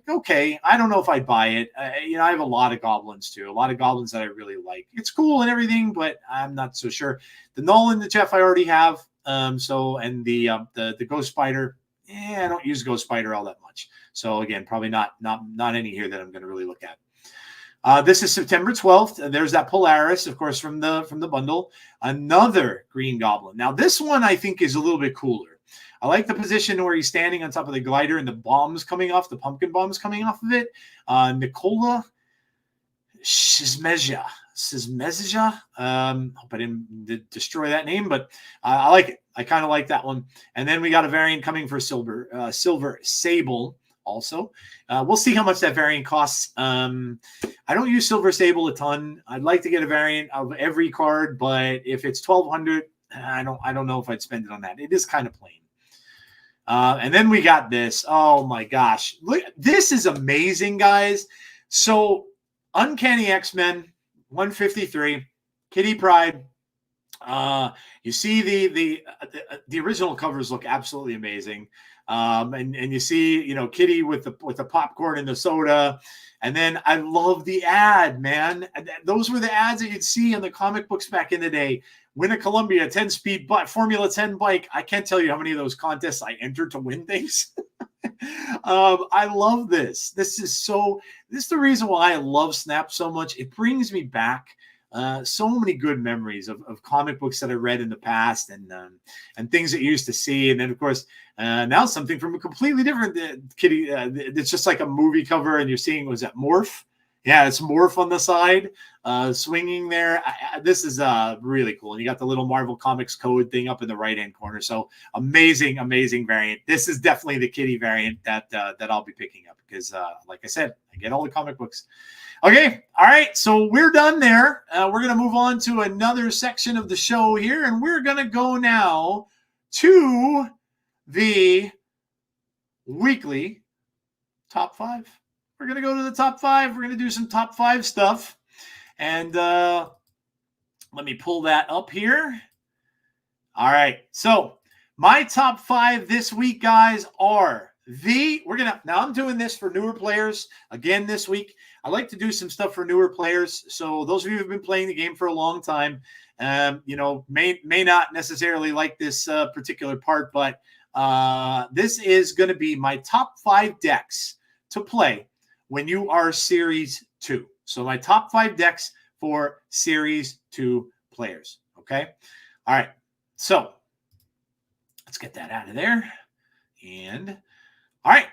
Okay, I don't know if I'd buy it. I have a lot of goblins too, a lot of goblins that I really like. It's cool and everything, but I'm not so sure. The Null and the Jeff I already have. And the Ghost Spider, I don't use Ghost Spider all that much. So again, probably not any here that I'm going to really look at. This is September 12th. There's that Polaris, of course, from the bundle. Another Green Goblin. Now, this one I think is a little bit cooler. I like the position where he's standing on top of the glider and the bombs coming off, the pumpkin bombs coming off of it. Nikola Shizmezha. Hope I didn't destroy that name, but I like it. I kind of like that one. And then we got a variant coming for Silver Sable also. We'll see how much that variant costs. I don't use Silver Sable a ton. I'd like to get a variant of every card, but if it's 1,200, I don't know if I'd spend it on that. It is kind of plain. And then we got this. Oh my gosh. Look, this is amazing, guys. So Uncanny X-Men 153, Kitty Pryde. You see the original covers look absolutely amazing. And you see, you know, Kitty with the popcorn and the soda. And then I love the ad, man. Those were the ads that you'd see in the comic books back in the day. Win a Columbia 10-speed Formula 10 bike. I can't tell you how many of those contests I entered to win things. I love this. This is the reason why I love Snap so much. It brings me back so many good memories of comic books that I read in the past and things that you used to see. And then, of course, now something from a completely different Kitty. It's just like a movie cover, and you're seeing, was that Morph? Yeah, it's Morph on the side, swinging there. This is really cool. And you got the little Marvel Comics code thing up in the right-hand corner. So amazing variant. This is definitely the Kitty variant that I'll be picking up because, like I said, I get all the comic books. Okay, all right, so we're done there. We're going to move on to another section of the show here, and we're going to go now to the weekly top 5. We're going to go to the top 5. We're going to do some top 5 stuff. And let me pull that up here. All right. So my top 5 this week, guys, are now I'm doing this for newer players again this week. I like to do some stuff for newer players. So those of you who've been playing the game for a long time, you know, may not necessarily like this particular part, but this is going to be my top 5 decks to play when you are Series 2. So my top 5 decks for Series 2 players. Okay. All right. So let's get that out of there. And all right.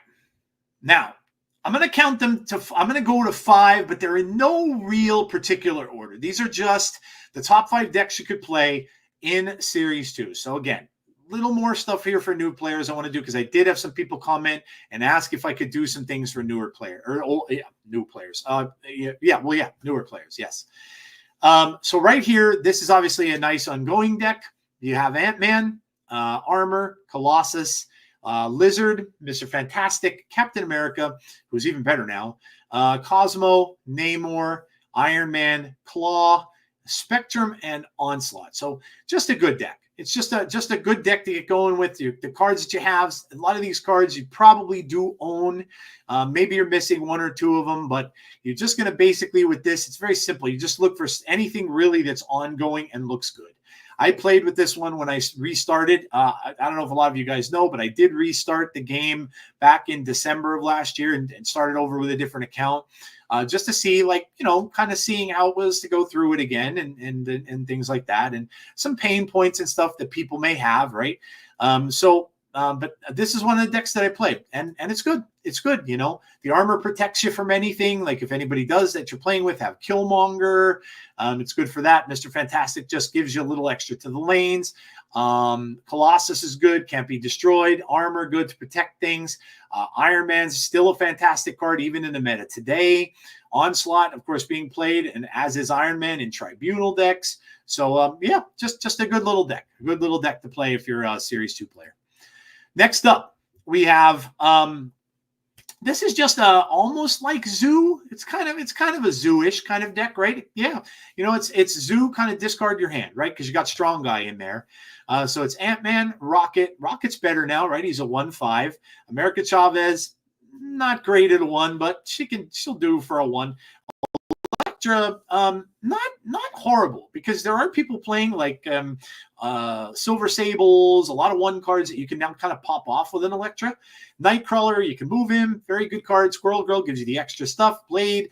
Now I'm going to count them I'm going to go to 5, but they're in no real particular order. These are just the top 5 decks you could play in Series 2. So again, little more stuff here for new players I want to do because I did have some people comment and ask if I could do some things for newer player new players. Newer players. Yes. So right here, this is obviously a nice ongoing deck. You have Ant-Man, Armor, Colossus, Lizard, Mr. Fantastic, Captain America, who's even better now, Cosmo, Namor, Iron Man, Claw, Spectrum, and Onslaught. So just a good deck. It's just a good deck to get going with. The cards that you have, a lot of these cards you probably do own. Maybe you're missing 1 or 2 of them, but you're just going to basically with this, it's very simple. You just look for anything really that's ongoing and looks good. I played with this one when I restarted. I don't know if a lot of you guys know, but I did restart the game back in December of last year and started over with a different account. Just to see, like, you know, kind of seeing how it was to go through it again and things like that, and some pain points and stuff that people may have, right? But this is one of the decks that I played, and it's good. It's good, you know. The armor protects you from anything. Like if anybody does that you're playing with, have Killmonger. It's good for that. Mr. Fantastic just gives you a little extra to the lanes. Colossus is good, can't be destroyed. Armor, good to protect things. Iron Man's still a fantastic card, even in the meta today. Onslaught, of course, being played, and as is Iron Man in Tribunal decks. So, yeah, just a good little deck. A good little deck to play if you're a Series 2 player. Next up, we have this is just almost like Zoo. It's kind of a Zoo-ish kind of deck, right? Yeah, you know, it's Zoo, kind of discard your hand, right? Because you got Strong Guy in there. So it's Ant-Man, Rocket. Rocket's better now, right? He's a 1/5. America Chavez, not great at a 1, but she'll do for a 1. Electra, not horrible, because there are people playing like Silver Sables, a lot of 1 cards that you can now kind of pop off with an Electra. Nightcrawler, you can move him, very good card. Squirrel Girl gives you the extra stuff. Blade's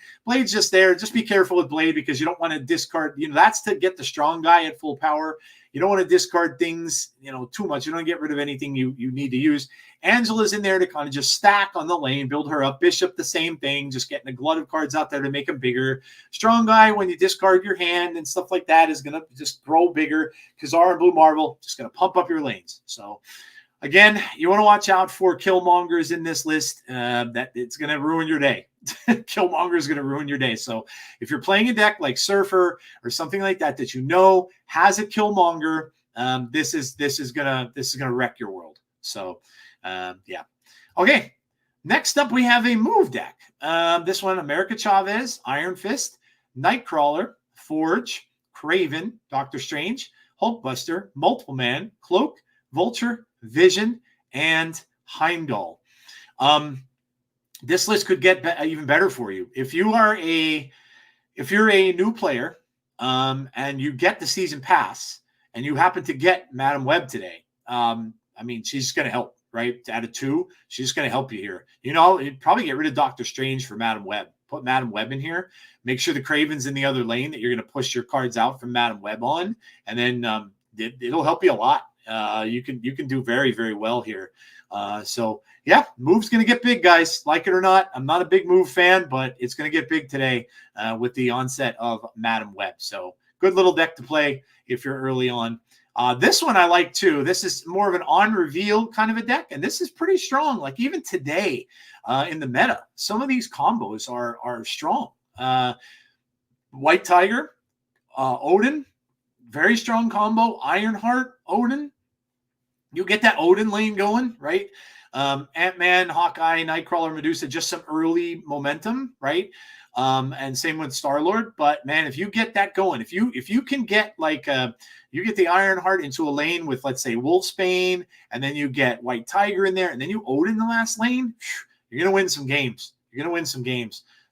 just there. Just be careful with Blade, because you don't want to discard, that's to get the strong guy at full power. You don't want to discard things, too much. You don't get rid of anything you need to use. Angela's in there to kind of just stack on the lane, build her up. Bishop, the same thing, just getting a glut of cards out there to make them bigger. Strong guy, when you discard your hand and stuff like that, is going to just grow bigger. Kazar and Blue Marvel, just going to pump up your lanes. So, again, you want to watch out for Killmongers in this list. That it's going to ruin your day. Killmonger is going to ruin your day. So if you're playing a deck like Surfer or something like that that has a Killmonger, this is gonna wreck your world. So yeah. Okay. Next up, we have a move deck. This one: America Chavez, Iron Fist, Nightcrawler, Forge, Craven, Doctor Strange, Hulkbuster, Multiple Man, Cloak, Vulture, Vision, and Heimdall. This list could get even better for you if you're a new player, and you get the season pass and you happen to get Madam Web today. She's going to help, right? Out of 2, she's going to help you here. You'd probably get rid of Doctor Strange for Madam Web. Put Madam Web in here. Make sure the Craven's in the other lane that you're going to push your cards out from Madam Web on, and then it'll help you a lot. You can do very, very well here. So yeah, move's going to get big, guys. Like it or not, I'm not a big move fan, but it's going to get big today with the onset of Madam Web. So good little deck to play if you're early on. This one I like too. This is more of an on-reveal kind of a deck, and this is pretty strong. Like even today in the meta, some of these combos are strong. White Tiger, Odin, very strong combo. Ironheart, Odin. You get that Odin lane going, right? Ant-Man, Hawkeye, Nightcrawler, Medusa, just some early momentum, right? And same with Star-Lord. But man, if you get that going, if you can get like you get the Ironheart into a lane with, let's say, Wolfsbane, and then you get White Tiger in there, and then you Odin the last lane, you're gonna win some games.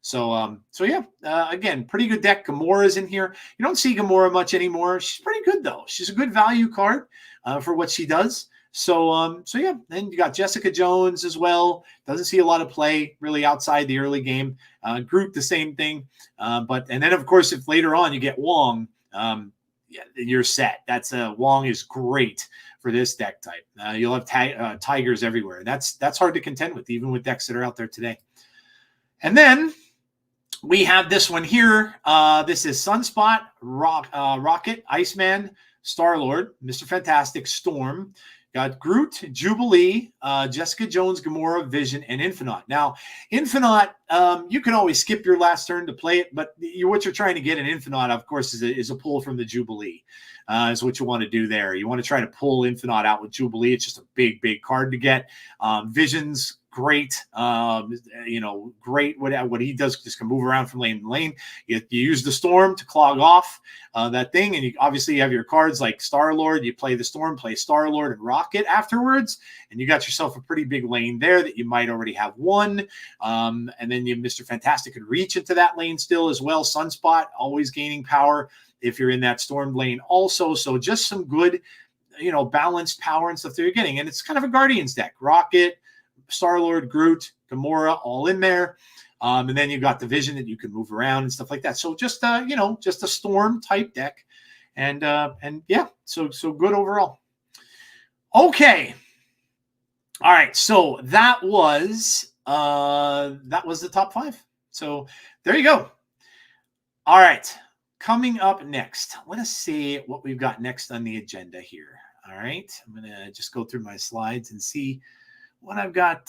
So yeah, again, pretty good deck. Gamora's in here. You don't see Gamora much anymore. She's pretty good though. She's a good value card for what she does. So yeah, then you got Jessica Jones as well. Doesn't see a lot of play really outside the early game. Groot, the same thing. And then of course, if later on you get Wong, yeah, you're set. That's Wong is great for this deck type. You'll have tigers everywhere. That's hard to contend with, even with decks that are out there today. And then we have this one here. This is Sunspot, Rocket, Iceman, Star-Lord, Mr. Fantastic, Storm. Got Groot, Jubilee, Jessica Jones, Gamora, Vision, and Infinite. Now, Infinite, you can always skip your last turn to play it, but what you're trying to get in Infinite, of course, is a pull from the Jubilee. Is what you want to do there. You want to try to pull Infinite out with Jubilee. It's just a big, big card to get. Vision's great. Great. What he does just can move around from lane to lane. You use the Storm to clog off that thing, and you obviously have your cards like Star-Lord. You play the Storm, play Star-Lord and Rocket afterwards, and you got yourself a pretty big lane there that you might already have won. And then Mr. Fantastic could reach into that lane still as well. Sunspot always gaining power if you're in that Storm lane also. So just some good, balanced power and stuff that you're getting. And it's kind of a Guardians deck. Rocket, Star-Lord, Groot, Gamora, all in there. And then you've got the Vision that you can move around and stuff like that. So just just a Storm type deck. And yeah, so good overall. Okay. All right. So that was the top 5. So there you go. All right. Coming up next, let us see what we've got next on the agenda here. All right. I'm going to just go through my slides and see what I've got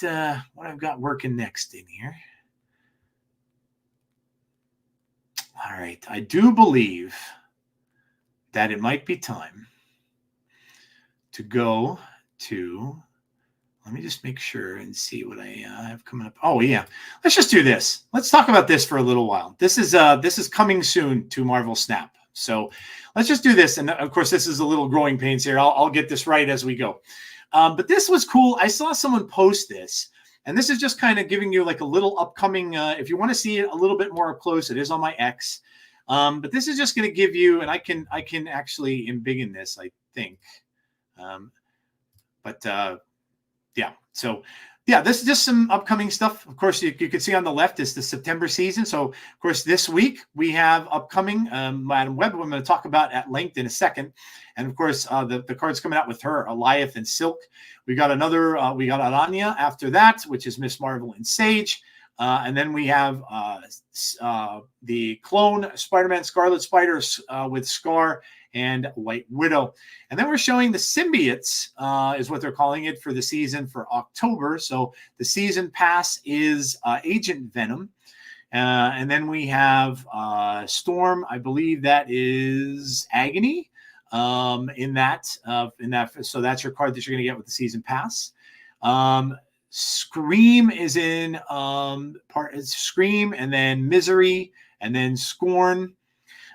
working next in here. All right. I do believe that it might be time to go to, let me just make sure and see what I have coming up. Oh yeah. Let's just do this. Let's talk about this for a little while. This is coming soon to Marvel Snap. So let's just do this. And of course, this is a little growing pains here. I'll get this right as we go. But this was cool. I saw someone post this, And this is just kind of giving you like a little upcoming, if you want to see it a little bit more up close, it is on my X. But this is just going to give you, and I can actually embiggen this, I think. Yeah, so yeah, this is just some upcoming stuff. Of course, you can see on the left is the September season. So, of course, this week we have upcoming Madam Web, I'm going to talk about at length in a second. And, of course, the cards coming out with her, Eliath and Silk. We got another, we got Aranya after that, which is Miss Marvel and Sage. And then we have the clone Spider-Man Scarlet Spider with Scar and White Widow. And then we're showing the symbiotes, is what they're calling it, for the season for October. So the season pass is Agent Venom. And then we have Storm. I believe that is Agony in that. So that's your card that you're going to get with the season pass. Scream is in Scream, and then Misery, and then Scorn.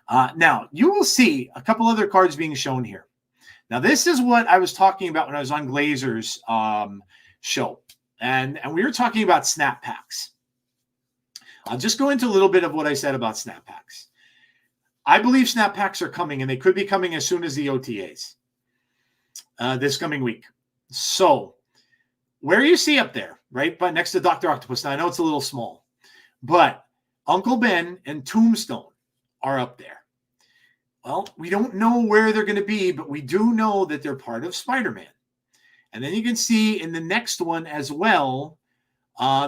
Now, you will see a couple other cards being shown here. Now, this is what I was talking about when I was on Glazer's show. And we were talking about snap packs. I'll just go into a little bit of what I said about snap packs. I believe snap packs are coming, and they could be coming as soon as the OTAs this coming week. So, where you see up there, right, but next to Dr. Octopus, now I know it's a little small, but Uncle Ben and Tombstone are up there. Well, we don't know where they're going to be, but we do know that they're part of Spider-Man. And then you can see in the next one as well,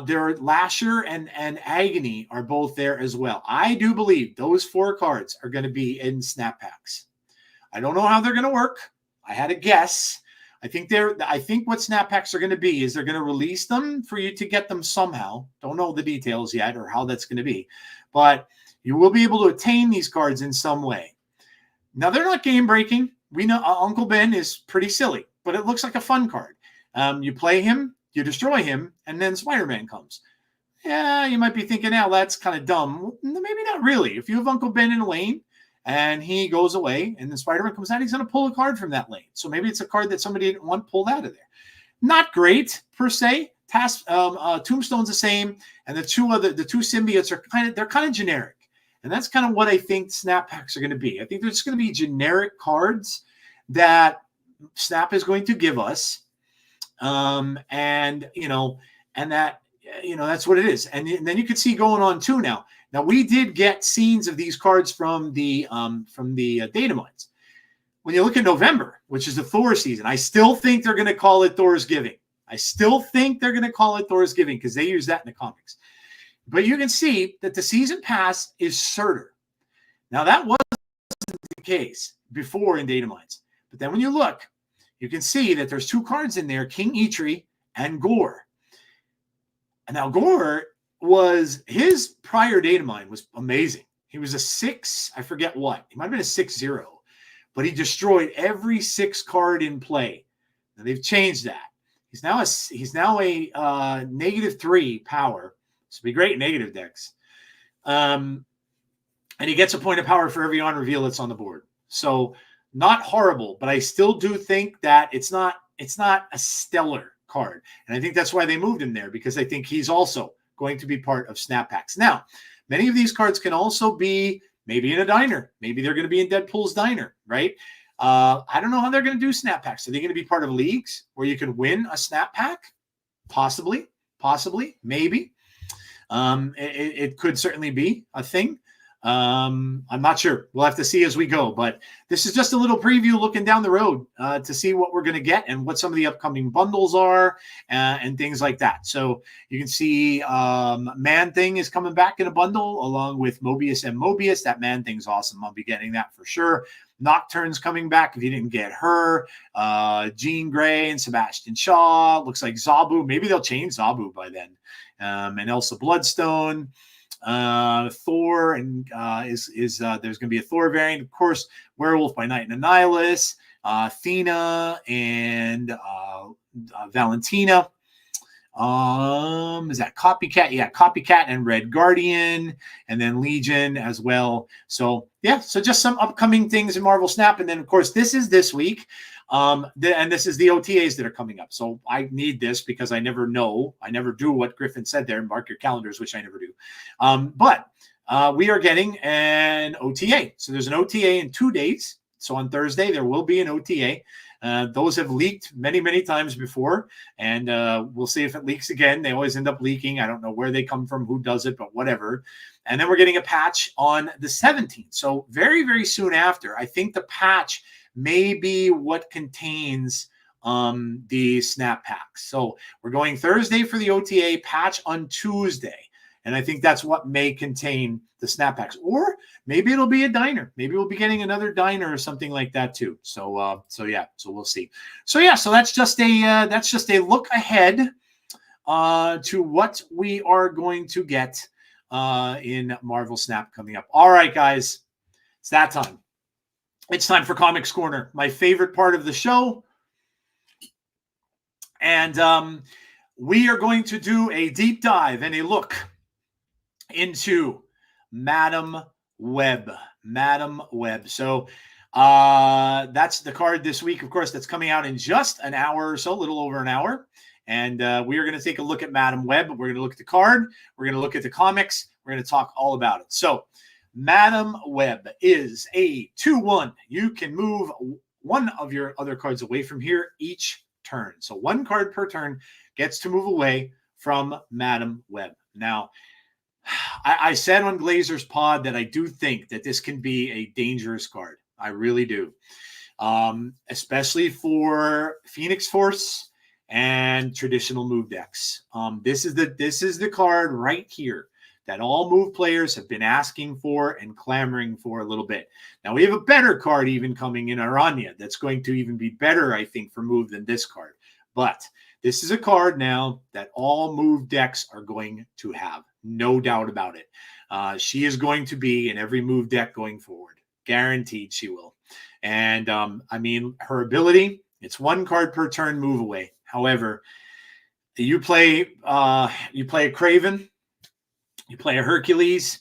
there Lasher and Agony are both there as well. I do believe those 4 cards are going to be in snap packs. I don't know how they're going to work. I had a guess. I think what snap packs are going to be is they're going to release them for you to get them somehow. Don't know the details yet or how that's going to be, but you will be able to attain these cards in some way. Now, they're not game breaking. We know Uncle Ben is pretty silly, but it looks like a fun card. You play him, you destroy him, and then Spider-Man comes. Yeah, you might be thinking, now that's kind of dumb. Maybe not really. If you have Uncle Ben in a lane, and he goes away, and then Spider-Man comes out, he's going to pull a card from that lane. So maybe it's a card that somebody didn't want pulled out of there. Not great, per se. Tombstone's the same, and the two symbiotes are kind of generic. And that's kind of what I think snap packs are going to be. I think they're just going to be generic cards that Snap is going to give us. And that's what it is. And then you can see going on too now. Now, we did get scenes of these cards from the data mines. When you look at November, which is the Thor season, I still think they're going to call it Thor's Giving. I still think they're going to call it Thor's Giving because they use that in the comics. But you can see that the season pass is Surtur. Now, that wasn't the case before in data mines. But then when you look, you can see that there's 2 cards in there, King Eitri and Gore. And now Gore was, his prior data mine was amazing. He was a 6, I forget what. He might have been a 6-0, but he destroyed every 6 card in play. Now they've changed that. He's now a -3 power. This would be great in negative decks. And he gets a point of power for every on reveal that's on the board. So not horrible, but I still do think that it's not a stellar card. And I think that's why they moved him there, because I think he's also going to be part of snap packs. Now, many of these cards can also be maybe in a diner. Maybe they're going to be in Deadpool's diner, right? I don't know how they're going to do snap packs. Are they going to be part of leagues where you can win a snap pack? Possibly, maybe. It could certainly be a thing. I'm not sure. We'll have to see as we go. But this is just a little preview looking down the road to see what we're going to get and what some of the upcoming bundles are and things like that. So you can see Man-Thing is coming back in a bundle along with Mobius and Mobius. That Man-Thing's awesome. I'll be getting that for sure. Nocturne's coming back if you didn't get her. Jean Grey and Sebastian Shaw. Looks like Zabu. Maybe they'll change Zabu by then. And Elsa Bloodstone. Thor and there's going to be a Thor variant, of course. Werewolf by Night and Annihilus, Athena and Valentina. Is that Copycat? Yeah, Copycat and Red Guardian, and then Legion as well. So yeah, so just some upcoming things in Marvel Snap, and then of course this is this week, and this is the OTAs that are coming up. So I need this because I never know, I never do what Griffin said there. Mark your calendars, which I never do. But we are getting an OTA. So there's an OTA in 2 days. So on Thursday there will be an OTA. Those have leaked many, many times before, and we'll see if it leaks again. They always end up leaking. I don't know where they come from, who does it, but whatever. And then we're getting a patch on the 17th. So very, very soon after. I think the patch may be what contains the snap packs. So we're going Thursday for the OTA, patch on Tuesday. And I think that's what may contain the snap packs, or maybe it'll be a diner. Maybe we'll be getting another diner or something like that too. So, yeah, so we'll see. So yeah, so that's just a look ahead to what we are going to get in Marvel Snap coming up. All right, guys, it's that time. It's time for Comics Corner, my favorite part of the show, and we are going to do a deep dive and a look into Madam Web. So that's the card this week, of course, that's coming out in just an hour or so, a little over an hour. And we are going to take a look at Madam Web. We're going to look at the card. We're going to look at the comics. We're going to talk all about it. So Madam Web is a 2/1. You can move one of your other cards away from here each turn. So one card per turn gets to move away from Madam Web. Now, I said on Glazer's Pod that I do think that this can be a dangerous card. I really do. Especially for Phoenix Force and traditional move decks. This is the card right here that all move players have been asking for and clamoring for a little bit. Now we have a better card even coming in Aranya that's going to even be better, I think, for move than this card. But this is a card now that all move decks are going to have. No doubt about it. She is going to be in every move deck going forward. Guaranteed she will. And I mean, her ability, it's one card per turn move away. However, you play a Craven, you play a Hercules,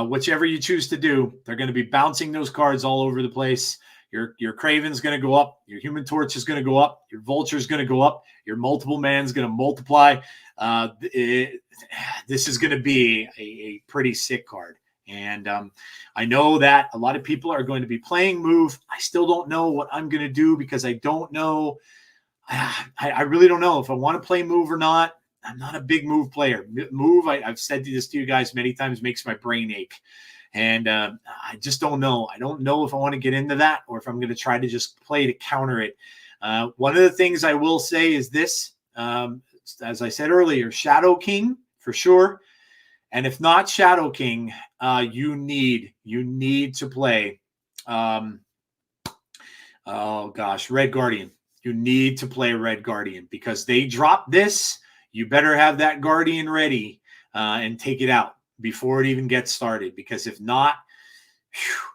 whichever you choose to do, they're going to be bouncing those cards all over the place. Your Craven's going to go up. Your Human Torch is going to go up. Your Vulture is going to go up. Your Multiple Man's going to multiply. This is going to be a pretty sick card. And I know that a lot of people are going to be playing move. I still don't know what I'm going to do because I don't know. I really don't know if I want to play move or not. I'm not a big move player. Move, I've said this to you guys many times, makes my brain ache. And I just don't know. I don't know if I want to get into that or if I'm going to try to just play to counter it. One of the things I will say is this, as I said earlier, Shadow King for sure. And if not Shadow King, you need to play, Red Guardian. You need to play Red Guardian because they drop this. You better have that Guardian ready and take it out before it even gets started, because if not,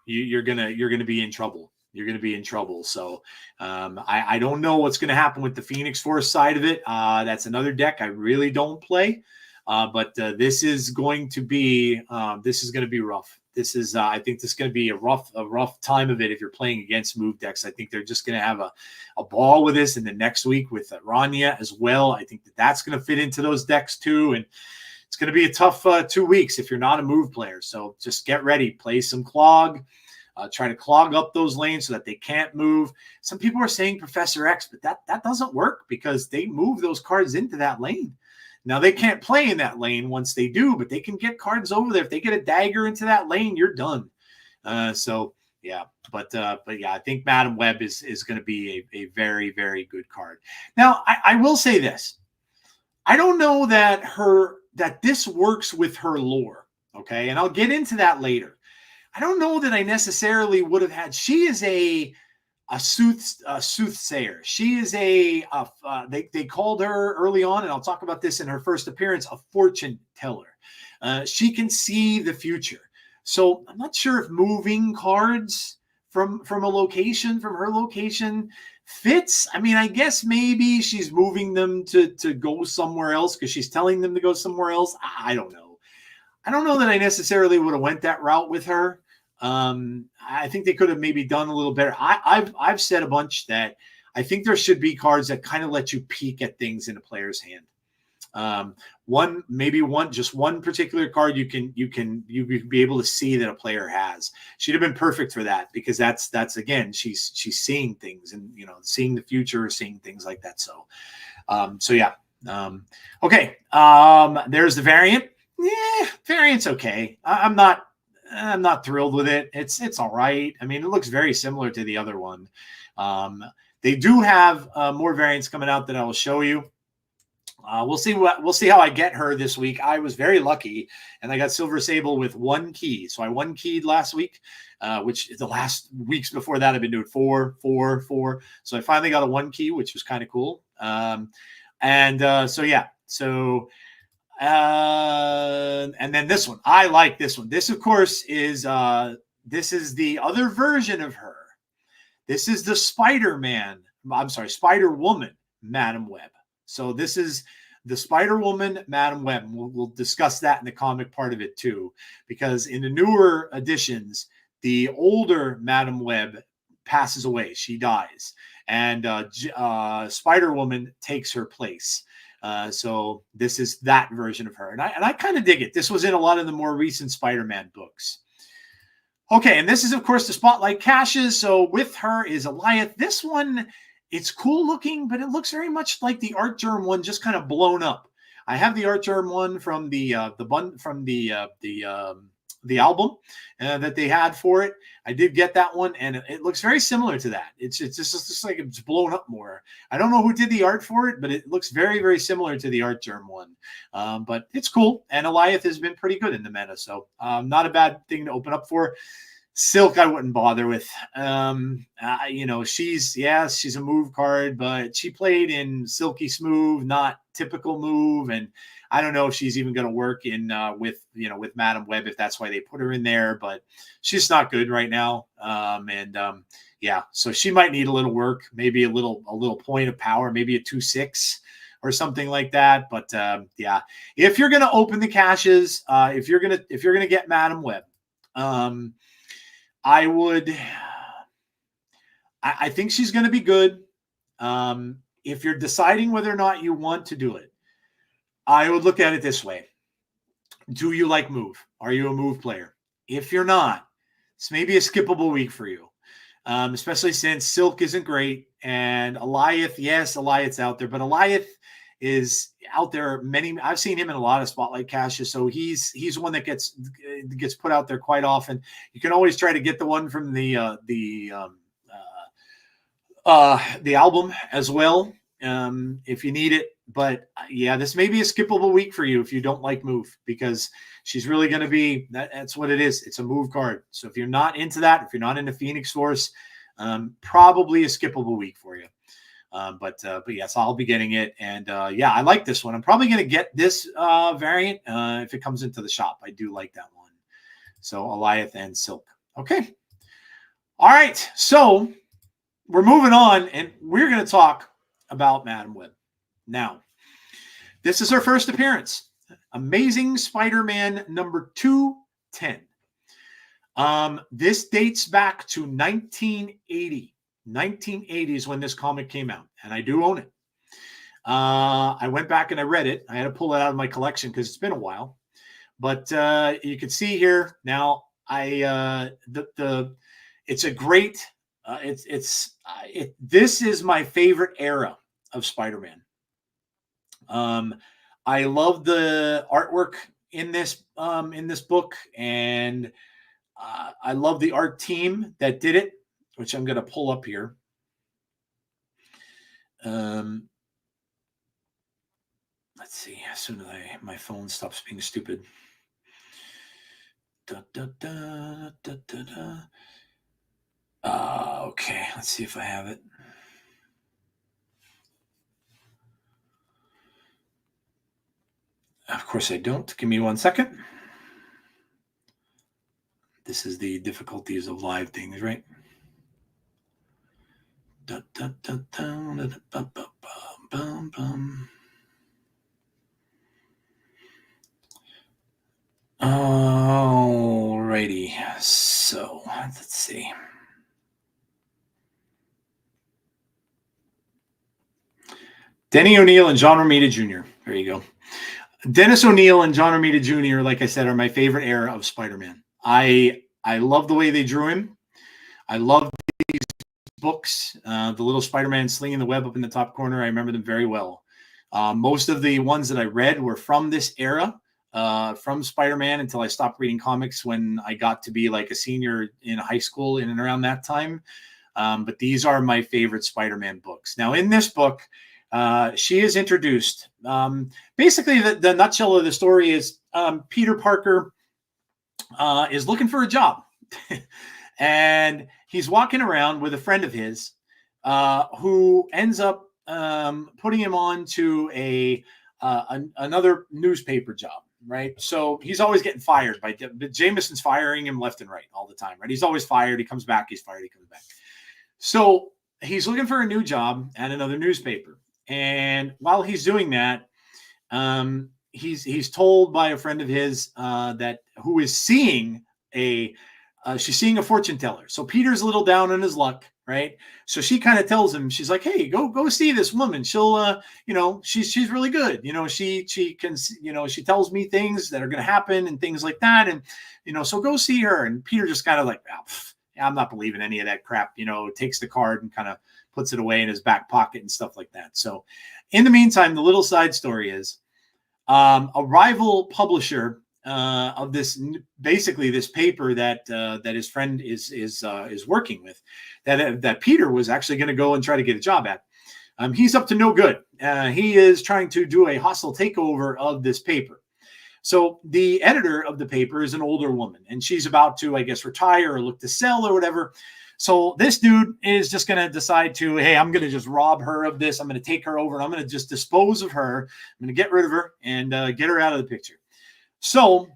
you're gonna be in trouble. You're gonna be in trouble. So I don't know what's gonna happen with the Phoenix Force side of it. That's another deck I really don't play, but this is going to be rough. This is I think this is going to be a rough time of it if you're playing against move decks. I think they're just going to have a ball with this, and the next week with Rania as well. I think that's going to fit into those decks too, and it's going to be a tough 2 weeks if you're not a move player. So just get ready, play some clog, try to clog up those lanes so that they can't move. Some people are saying Professor X, but that doesn't work because they move those cards into that lane. Now, they can't play in that lane once they do, but they can get cards over there. If they get a dagger into that lane, you're done. So, yeah. But yeah, I think Madam Web is going to be a very, very good card. Now, I will say this. I don't know that this works with her lore, okay? And I'll get into that later. I don't know that I necessarily would have had – she is a soothsayer. She is they called her early on, and I'll talk about this in her first appearance, a fortune teller. She can see the future. So I'm not sure if moving cards from a location, from her location fits. I mean, I guess maybe she's moving them to go somewhere else because she's telling them to go somewhere else. I don't know. I don't know that I necessarily would have went that route with her. I think they could have maybe done a little better. I've said a bunch that I think there should be cards that kind of let you peek at things in a player's hand. Just one particular card you be able to see that a player has. She'd have been perfect for that because that's again, she's seeing things and, you know, seeing the future, seeing things like that. So yeah. Okay. There's the variant. Yeah, variant's okay. I'm not thrilled with it. It's all right. I mean, it looks very similar to the other one. They do have more variants coming out that I will show you. We'll see how I get her this week. I was very lucky, and I got Silver Sable with 1 key. So I 1 keyed last week, which the last weeks before that I've been doing 4, 4, 4. So I finally got a 1 key, which was kind of cool. So yeah. So and then this one, I like this one. This, of course, is this is the other version of her. This is the Spider-Woman, Madam Web. So this is the Spider-Woman, Madam Web. We'll discuss that in the comic part of it too, because in the newer editions, the older Madam Web passes away. She dies, and Spider-Woman takes her place. So this is that version of her, and I kind of dig it. This was in a lot of the more recent Spider-Man books. Okay, and this is, of course, the Spotlight Caches. So with her is Alioth. This one, it's cool looking, but it looks very much like the Art Germ one, just kind of blown up. I have the Art Germ one from the album that they had for it. I did get that one, and it looks very similar to that. It's just like it's blown up more. I don't know who did the art for it, but it looks very, very similar to the Art Germ one. But it's cool, and Alioth has been pretty good in the meta, so not a bad thing to open up for. Silk, I wouldn't bother with. You know, she's a move card, but she played in Silky Smooth, not typical move, and I don't know if she's even going to work in with Madam Web, if that's why they put her in there, but she's not good right now. Yeah, so she might need a little work, maybe a little point of power, maybe a 2/6 or something like that. But yeah, if you're going to open the caches, if you're going to get Madam Web, I think she's going to be good. If you're deciding whether or not you want to do it, I would look at it this way. Do you like move? Are you a move player? If you're not, it's maybe a skippable week for you, especially since Silk isn't great. And Alioth, yes, Alioth's out there, but Alioth is out there. I've seen him in a lot of Spotlight Caches, so he's one that gets put out there quite often. You can always try to get the one from the album as well, if you need it. But yeah, this may be a skippable week for you if you don't like move, because she's really going to be that's what it is. It's a move card. So if you're not into that, if you're not into Phoenix Force, probably a skippable week for you. But yes, I'll be getting it. And yeah, I like this one. I'm probably going to get this variant if it comes into the shop. I do like that one. So Alioth and Silk. Okay. All right. So we're moving on, and we're going to talk about Madam Web. Now, this is her first appearance. Amazing Spider-Man number 210. This dates back to 1980. 1980 is when this comic came out, and I do own it. I went back and I read it. I had to pull it out of my collection because it's been a while. But you can see here now. It's a great. This is my favorite era of Spider-Man. I love the artwork in this book, and I love the art team that did it, which I'm going to pull up here. Let's see. As soon as my phone stops being stupid. Okay, let's see if I have it. Of course I don't. Give me 1 second. This is the difficulties of live things, right? Alrighty, so let's see. Denny O'Neil and John Romita Jr. There you go. Dennis O'Neil and John Romita Jr., like I said, are my favorite era of Spider-Man. I love the way they drew him. I love these books. The little Spider-Man slinging the web up in the top corner. I remember them very well. Most of the ones that I read were from this era, from Spider-Man, until I stopped reading comics when I got to be like a senior in high school in and around that time. But these are my favorite Spider-Man books. Now, in this book, she is introduced. Basically, the nutshell of the story is Peter Parker is looking for a job. And he's walking around with a friend of his who ends up putting him on to another newspaper job, right? So he's always getting fired by Jameson's firing him left and right all the time, right? He's always fired. He comes back. He's fired. He comes back. So he's looking for a new job at another newspaper. And while he's doing that, he's told by a friend of his that who is seeing she's seeing a fortune teller. So Peter's a little down on his luck, right? So she kind of tells him, she's like, "Hey, go see this woman. She'll, she's really good. She can, she tells me things that are going to happen and things like that. And, so go see her." And Peter just kind of like, I'm not believing any of that crap, takes the card and kind of puts it away in his back pocket and stuff like that. So in the meantime, the little side story is a rival publisher of this, basically this paper that his friend is working with, that Peter was actually going to go and try to get a job at. He's up to no good. He is trying to do a hostile takeover of this paper. So the editor of the paper is an older woman, and she's about to, I guess, retire or look to sell or whatever. So this dude is just going to decide to, hey, I'm going to just rob her of this. I'm going to take her over, and I'm going to just dispose of her. I'm going to get rid of her and get her out of the picture. So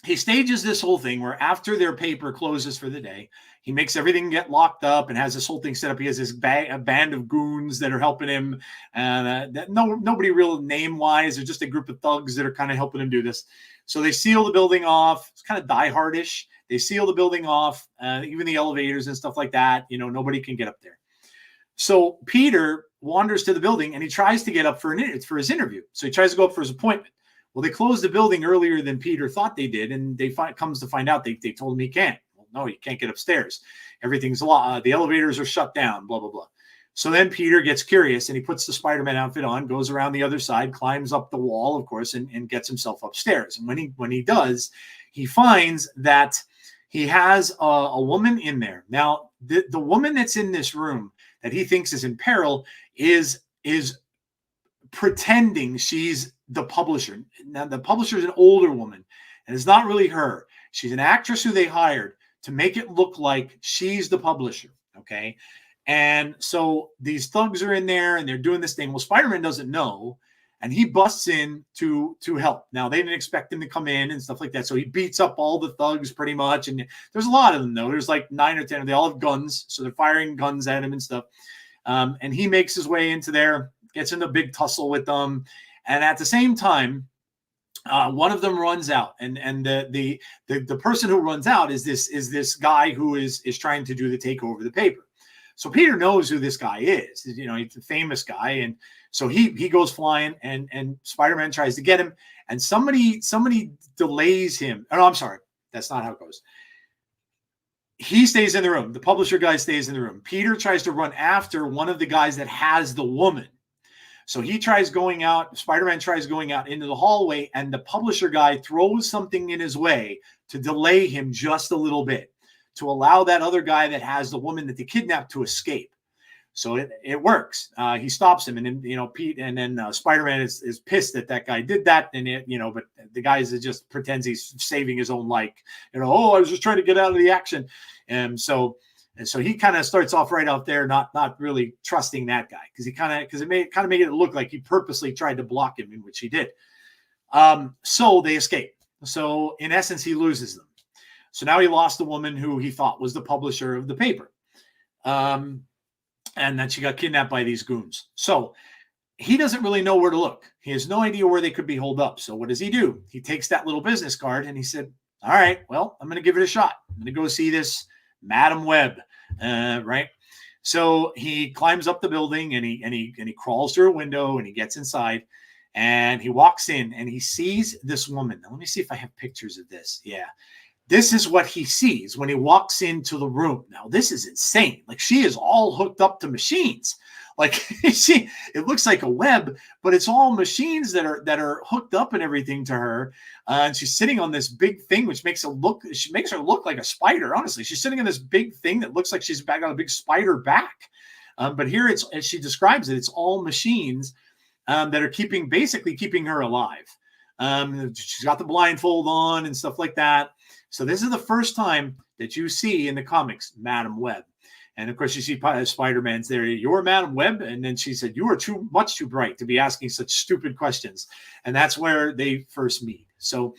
he stages this whole thing where after their paper closes for the day, he makes everything get locked up and has this whole thing set up. He has this a band of goons that are helping him. Nobody real name-wise. They're just a group of thugs that are kind of helping him do this. So they seal the building off. It's kind of Die Hard-ish. They seal the building off, even the elevators and stuff like that. Nobody can get up there. So Peter wanders to the building and he tries to get up for his interview. So he tries to go up for his appointment. Well, they closed the building earlier than Peter thought they did, and comes to find out they told him he can't. Well, no, you can't get upstairs. Everything's locked. The elevators are shut down, blah, blah, blah. So then Peter gets curious, and he puts the Spider-Man outfit on, goes around the other side, climbs up the wall, of course, and gets himself upstairs. And when he does, he finds that he has a woman in there. Now, the woman that's in this room that he thinks is in peril is pretending she's the publisher. Now, the publisher is an older woman, and it's not really her. She's an actress who they hired to make it look like she's the publisher, okay? And so these thugs are in there, and they're doing this thing. Well, Spider-Man doesn't know, and he busts in to help. Now, they didn't expect him to come in and stuff like that, so he beats up all the thugs pretty much, and there's a lot of them, though. There's like 9 or 10. They all have guns, so they're firing guns at him and stuff. And he makes his way into there, gets in a big tussle with them, and at the same time, one of them runs out, and the person who runs out is this guy who is trying to do the takeover of the paper. So Peter knows who this guy is. He's a famous guy, and so he goes flying, and Spider-Man tries to get him, and somebody delays him. Oh, no, I'm sorry, that's not how it goes. He stays in the room. The publisher guy stays in the room. Peter tries to run after one of the guys that has the woman. So he tries going out, Spider-Man tries going out into the hallway, and the publisher guy throws something in his way to delay him just a little bit, to allow that other guy that has the woman that they kidnapped to escape. So it works. He stops him, and then Pete, and then Spider-Man is pissed that guy did that, and but the guy just pretends he's saving his own life. Oh, I was just trying to get out of the action, and so he kind of starts off right out there, not really trusting that guy, because it made it look like he purposely tried to block him, in which he did. So they escape. So in essence, he loses them. So now he lost the woman who he thought was the publisher of the paper. and that she got kidnapped by these goons. So he doesn't really know where to look. He has no idea where they could be holed up. So what does he do? He takes that little business card and he said, all right, well, I'm going to give it a shot. I'm going to go see this Madam Web, right? So he climbs up the building and he crawls through a window and he gets inside and he walks in and he sees this woman. Now, let me see if I have pictures of this. Yeah. This is what he sees when he walks into the room. Now, this is insane. Like, she is all hooked up to machines. Like, it looks like a web, but it's all machines that are hooked up and everything to her. And she's sitting on this big thing, which makes her look like a spider. Honestly, she's sitting on this big thing that looks like she's got a big spider back. But here, it's, as she describes it, it's all machines that are basically keeping her alive. She's got the blindfold on and stuff like that. So this is the first time that you see in the comics Madam Web. And of course, you see Spider-Man's there. You're Madam Web. And then she said, you are much too bright to be asking such stupid questions. And that's where they first meet. So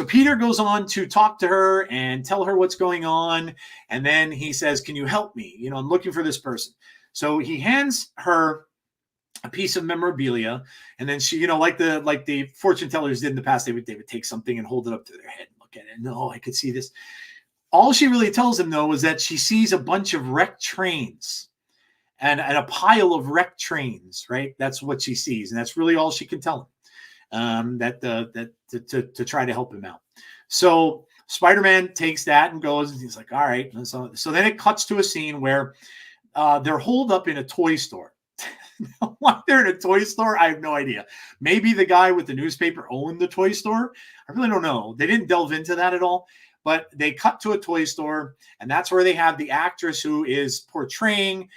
Peter goes on to talk to her and tell her what's going on. And then he says, can you help me? You know, I'm looking for this person. So he hands her a piece of memorabilia. And then she, you know, like the fortune tellers did in the past, they would take something and hold it up to their head and look at it. No, I could see this. All she really tells him, though, is that she sees a bunch of wrecked trains and a pile of wrecked trains, right? That's what she sees. And that's really all she can tell him, to try to help him out. So Spider-Man takes that and goes, and he's like, all right. So then it cuts to a scene where they're holed up in a toy store. Why they're in a toy store, I have no idea. Maybe the guy with the newspaper owned the toy store. I really don't know. They didn't delve into that at all. But they cut to a toy store, and that's where they have the actress who is portraying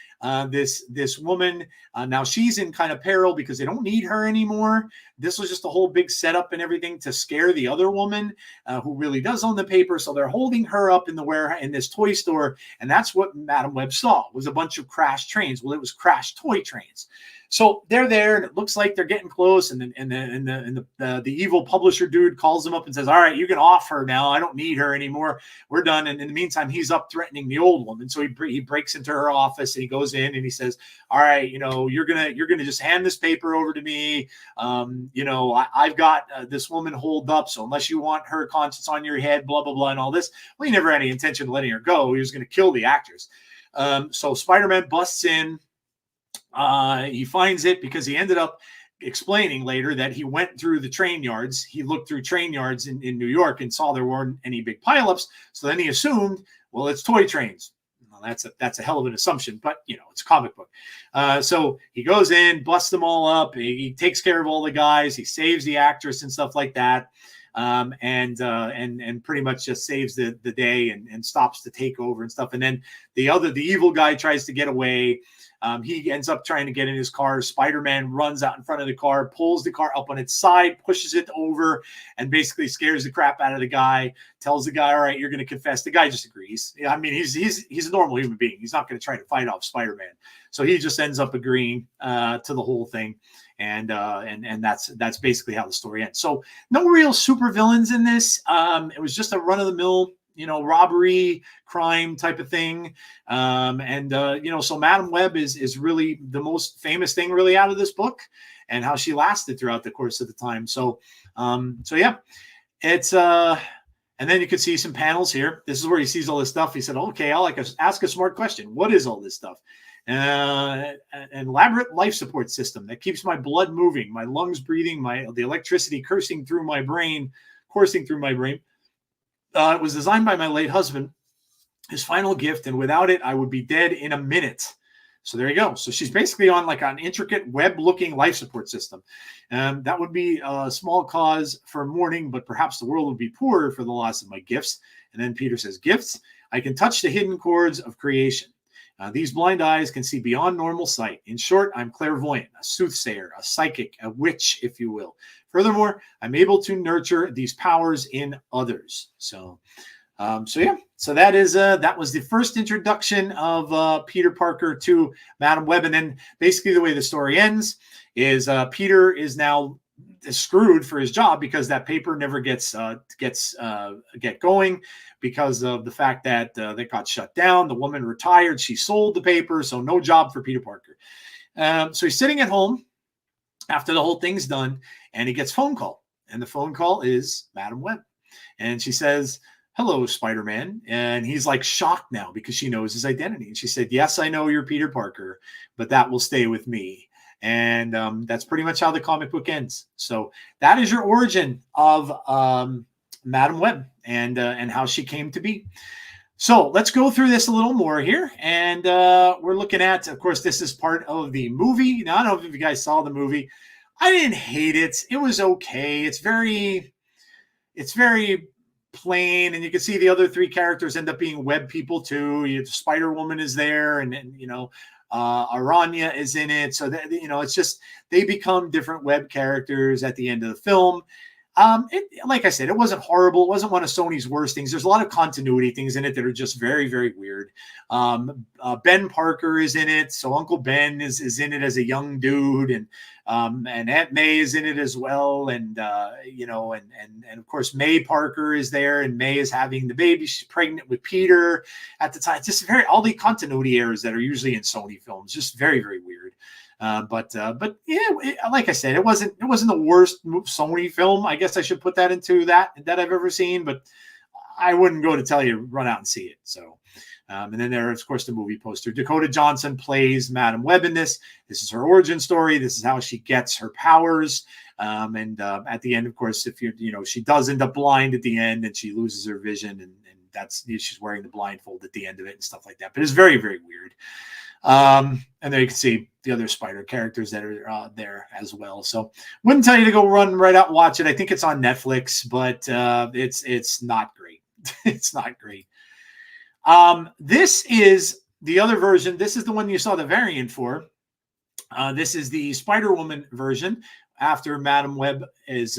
this woman. Now she's in kind of peril because they don't need her anymore. This was just a whole big setup and everything to scare the other woman who really does own the paper. So they're holding her up in this toy store, and that's what Madam Web saw, was a bunch of crashed trains. Well, it was crashed toy trains. So they're there, and it looks like they're getting close. And the evil publisher dude calls them up and says, "All right, you can off her now. I don't need her anymore. We're done." And in the meantime, he's up threatening the old woman. So he breaks into her office and he goes in and he says, "All right, you know, you're gonna just hand this paper over to me. You know, I've got this woman holed up. So unless you want her conscience on your head, blah blah blah, and all this." Well, he never had any intention of letting her go. He was going to kill the actress. So Spider-Man busts in. He finds it because he ended up explaining later that he went through the train yards. He looked through train yards in New York and saw there weren't any big pileups. So then he assumed, well, it's toy trains. Well, that's a hell of an assumption, but you know, it's a comic book. So he goes in, busts them all up. He takes care of all the guys. He saves the actress and stuff like that. And pretty much just saves the day and stops the takeover and stuff. And then the evil guy tries to get away. He ends up trying to get in his car. Spider-Man runs out in front of the car, pulls the car up on its side, pushes it over, and basically scares the crap out of the guy. Tells the guy, "All right, you're going to confess." The guy just agrees. I mean, he's a normal human being. He's not going to try to fight off Spider-Man. So he just ends up agreeing to the whole thing, and that's basically how the story ends. So no real super villains in this. It was just a run-of-the-mill, you know, robbery, crime type of thing. You know, so Madam Web is really the most famous thing really out of this book, and how she lasted throughout the course of the time. So yeah, it's, and then you could see some panels here. This is where he sees all this stuff. He said, "Okay, I'll ask a smart question. What is all this stuff?" An elaborate life support system that keeps my blood moving, my lungs breathing, the electricity coursing through my brain. It was designed by my late husband, his final gift, and without it, I would be dead in a minute. So there you go. So she's basically on like an intricate web-looking life support system. That would be a small cause for mourning, but perhaps the world would be poorer for the loss of my gifts. And then Peter says, "Gifts? I can touch the hidden chords of creation. These blind eyes can see beyond normal sight. In short, I'm clairvoyant, a soothsayer, a psychic, a witch, if you will. Furthermore, I'm able to nurture these powers in others." So yeah. So that was the first introduction of Peter Parker to Madam Web. And then basically the way the story ends is Peter is now screwed for his job because that paper never gets get going because of the fact that they got shut down. The woman retired. She sold the paper, so no job for Peter Parker. So he's sitting at home after the whole thing's done, and he gets a phone call. And the phone call is Madam Web. And she says, "Hello, Spider-Man." And he's like shocked now because she knows his identity. And she said, "Yes, I know you're Peter Parker, but that will stay with me." And that's pretty much how the comic book ends. So that is your origin of Madam Web and how she came to be. So let's go through this a little more here. And we're looking at, of course, this is part of the movie. Now, I don't know if you guys saw the movie. I didn't hate it. It was okay. It's very plain, and you can see the other three characters end up being web people too. Spider-Woman is there, and Aranya is in it. So that, it's just they become different web characters at the end of the film. Like I said, it wasn't horrible. It wasn't one of Sony's worst things. There's a lot of continuity things in it that are just very, very weird. Ben Parker is in it. So Uncle Ben is in it as a young dude, and Aunt May is in it as well. And, and of course, May Parker is there, and May is having the baby. She's pregnant with Peter at the time. Just all the continuity errors that are usually in Sony films, just very, very weird. But yeah, like I said, it wasn't the worst Sony film. I guess I should put that into that I've ever seen, but I wouldn't go to tell you run out and see it. So, and then there, of course, the movie poster. Dakota Johnson plays Madam Web in this. This is her origin story. This is how she gets her powers. And at the end, of course, if she does end up blind at the end, and she loses her vision, and that's she's wearing the blindfold at the end of it and stuff like that. But it's very, very weird. And there you can see the other Spider characters that are there as well. So wouldn't tell you to go run right out and watch it. I think it's on Netflix, but it's not great. It's not great. This is the other version. This is the one you saw the variant for. This is the Spider-Woman version. After Madam Web is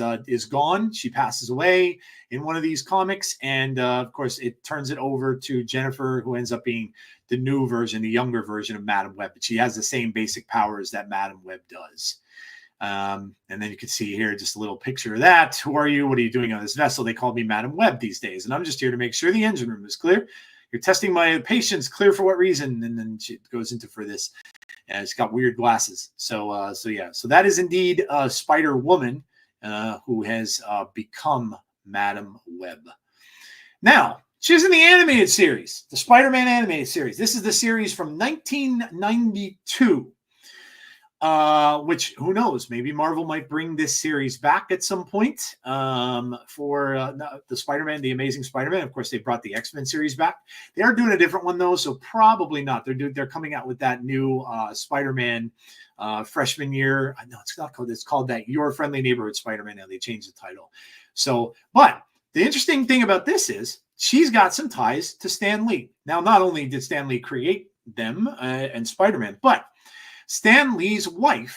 gone, she passes away in one of these comics, and of course, it turns it over to Jennifer, who ends up being the new version, the younger version of Madam Web. But she has the same basic powers that Madam Web does. And then you can see here just a little picture of that. Who are you? What are you doing on this vessel? They call me Madam Web these days, and I'm just here to make sure the engine room is clear. You're testing my patience. Clear for what reason? And then she goes into for this. And it's got weird glasses. So yeah. So that is indeed Spider-Woman, who has become Madam Web. Now, she's in the animated series, the Spider-Man animated series. This is the series from 1992. Which, who knows, maybe Marvel might bring this series back at some point for the Spider-Man, the Amazing Spider-Man. Of course, they brought the X-Men series back. They are doing a different one, though, so probably not. They're coming out with that new Spider-Man freshman year. No, it's not called. It's called that Your Friendly Neighborhood Spider-Man. Now they changed the title. So, but the interesting thing about this is she's got some ties to Stan Lee. Now, not only did Stan Lee create them and Spider-Man, but Stan Lee's wife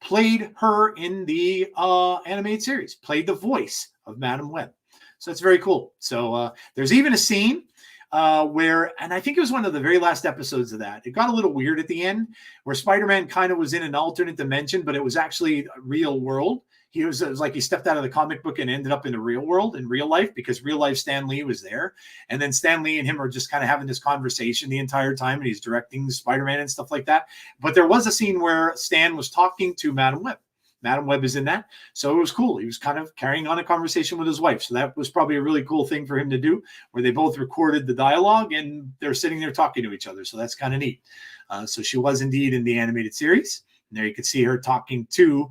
played her in the animated series, played the voice of Madam Web. So it's very cool. So there's even a scene where, and I think it was one of the very last episodes of that, it got a little weird at the end, where Spider-Man kind of was in an alternate dimension, but it was actually a real world. It was like he stepped out of the comic book and ended up in the real world, in real life, because real life Stan Lee was there. And then Stan Lee and him are just kind of having this conversation the entire time, and he's directing Spider-Man and stuff like that. But there was a scene where Stan was talking to Madam Web. Madam Web is in that. So it was cool. He was kind of carrying on a conversation with his wife. So that was probably a really cool thing for him to do, where they both recorded the dialogue and they're sitting there talking to each other. So that's kind of neat. So she was indeed in the animated series. And there you can see her talking to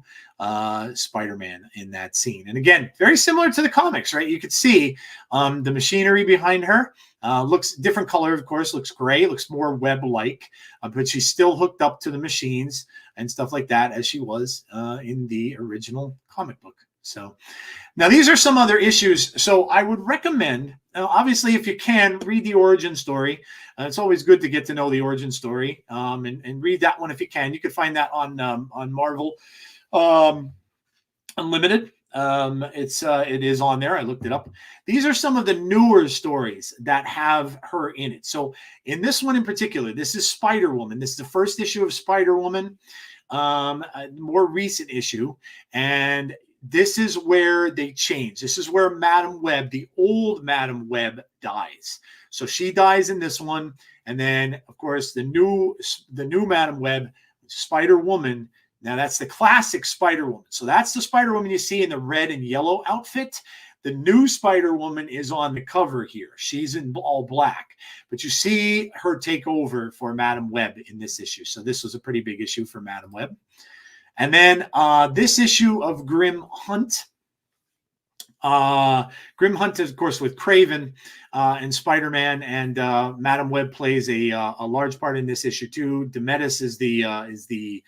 Spider-Man in that scene. And again, very similar to the comics, right? You could see the machinery behind her. Looks different color, of course, looks gray, looks more web-like, but she's still hooked up to the machines and stuff like that as she was in the original comic book. So now these are some other issues. So I would recommend, obviously, if you can, read the origin story. It's always good to get to know the origin story and read that one if you can. You can find that on Marvel Unlimited. It is on there. I looked it up. These are some of the newer stories that have her in it. So in this one in particular, this is Spider-Woman. This is the first issue of Spider-Woman, a more recent issue. And this is where they change. This is where Madam Web, the old Madam Web, dies. So she dies in this one, and then of course the new Madam Web, Spider-Woman. Now that's the classic Spider-Woman. So that's the Spider-Woman you see in the red and yellow outfit. The new Spider-Woman is on the cover here. She's in all black, but you see her take over for Madam Web in this issue. So this was a pretty big issue for Madam Web. And then this issue of Grim Hunt. Grim Hunt is, of course, with Craven and Spider-Man, and Madam Web plays a large part in this issue too. Demetis is the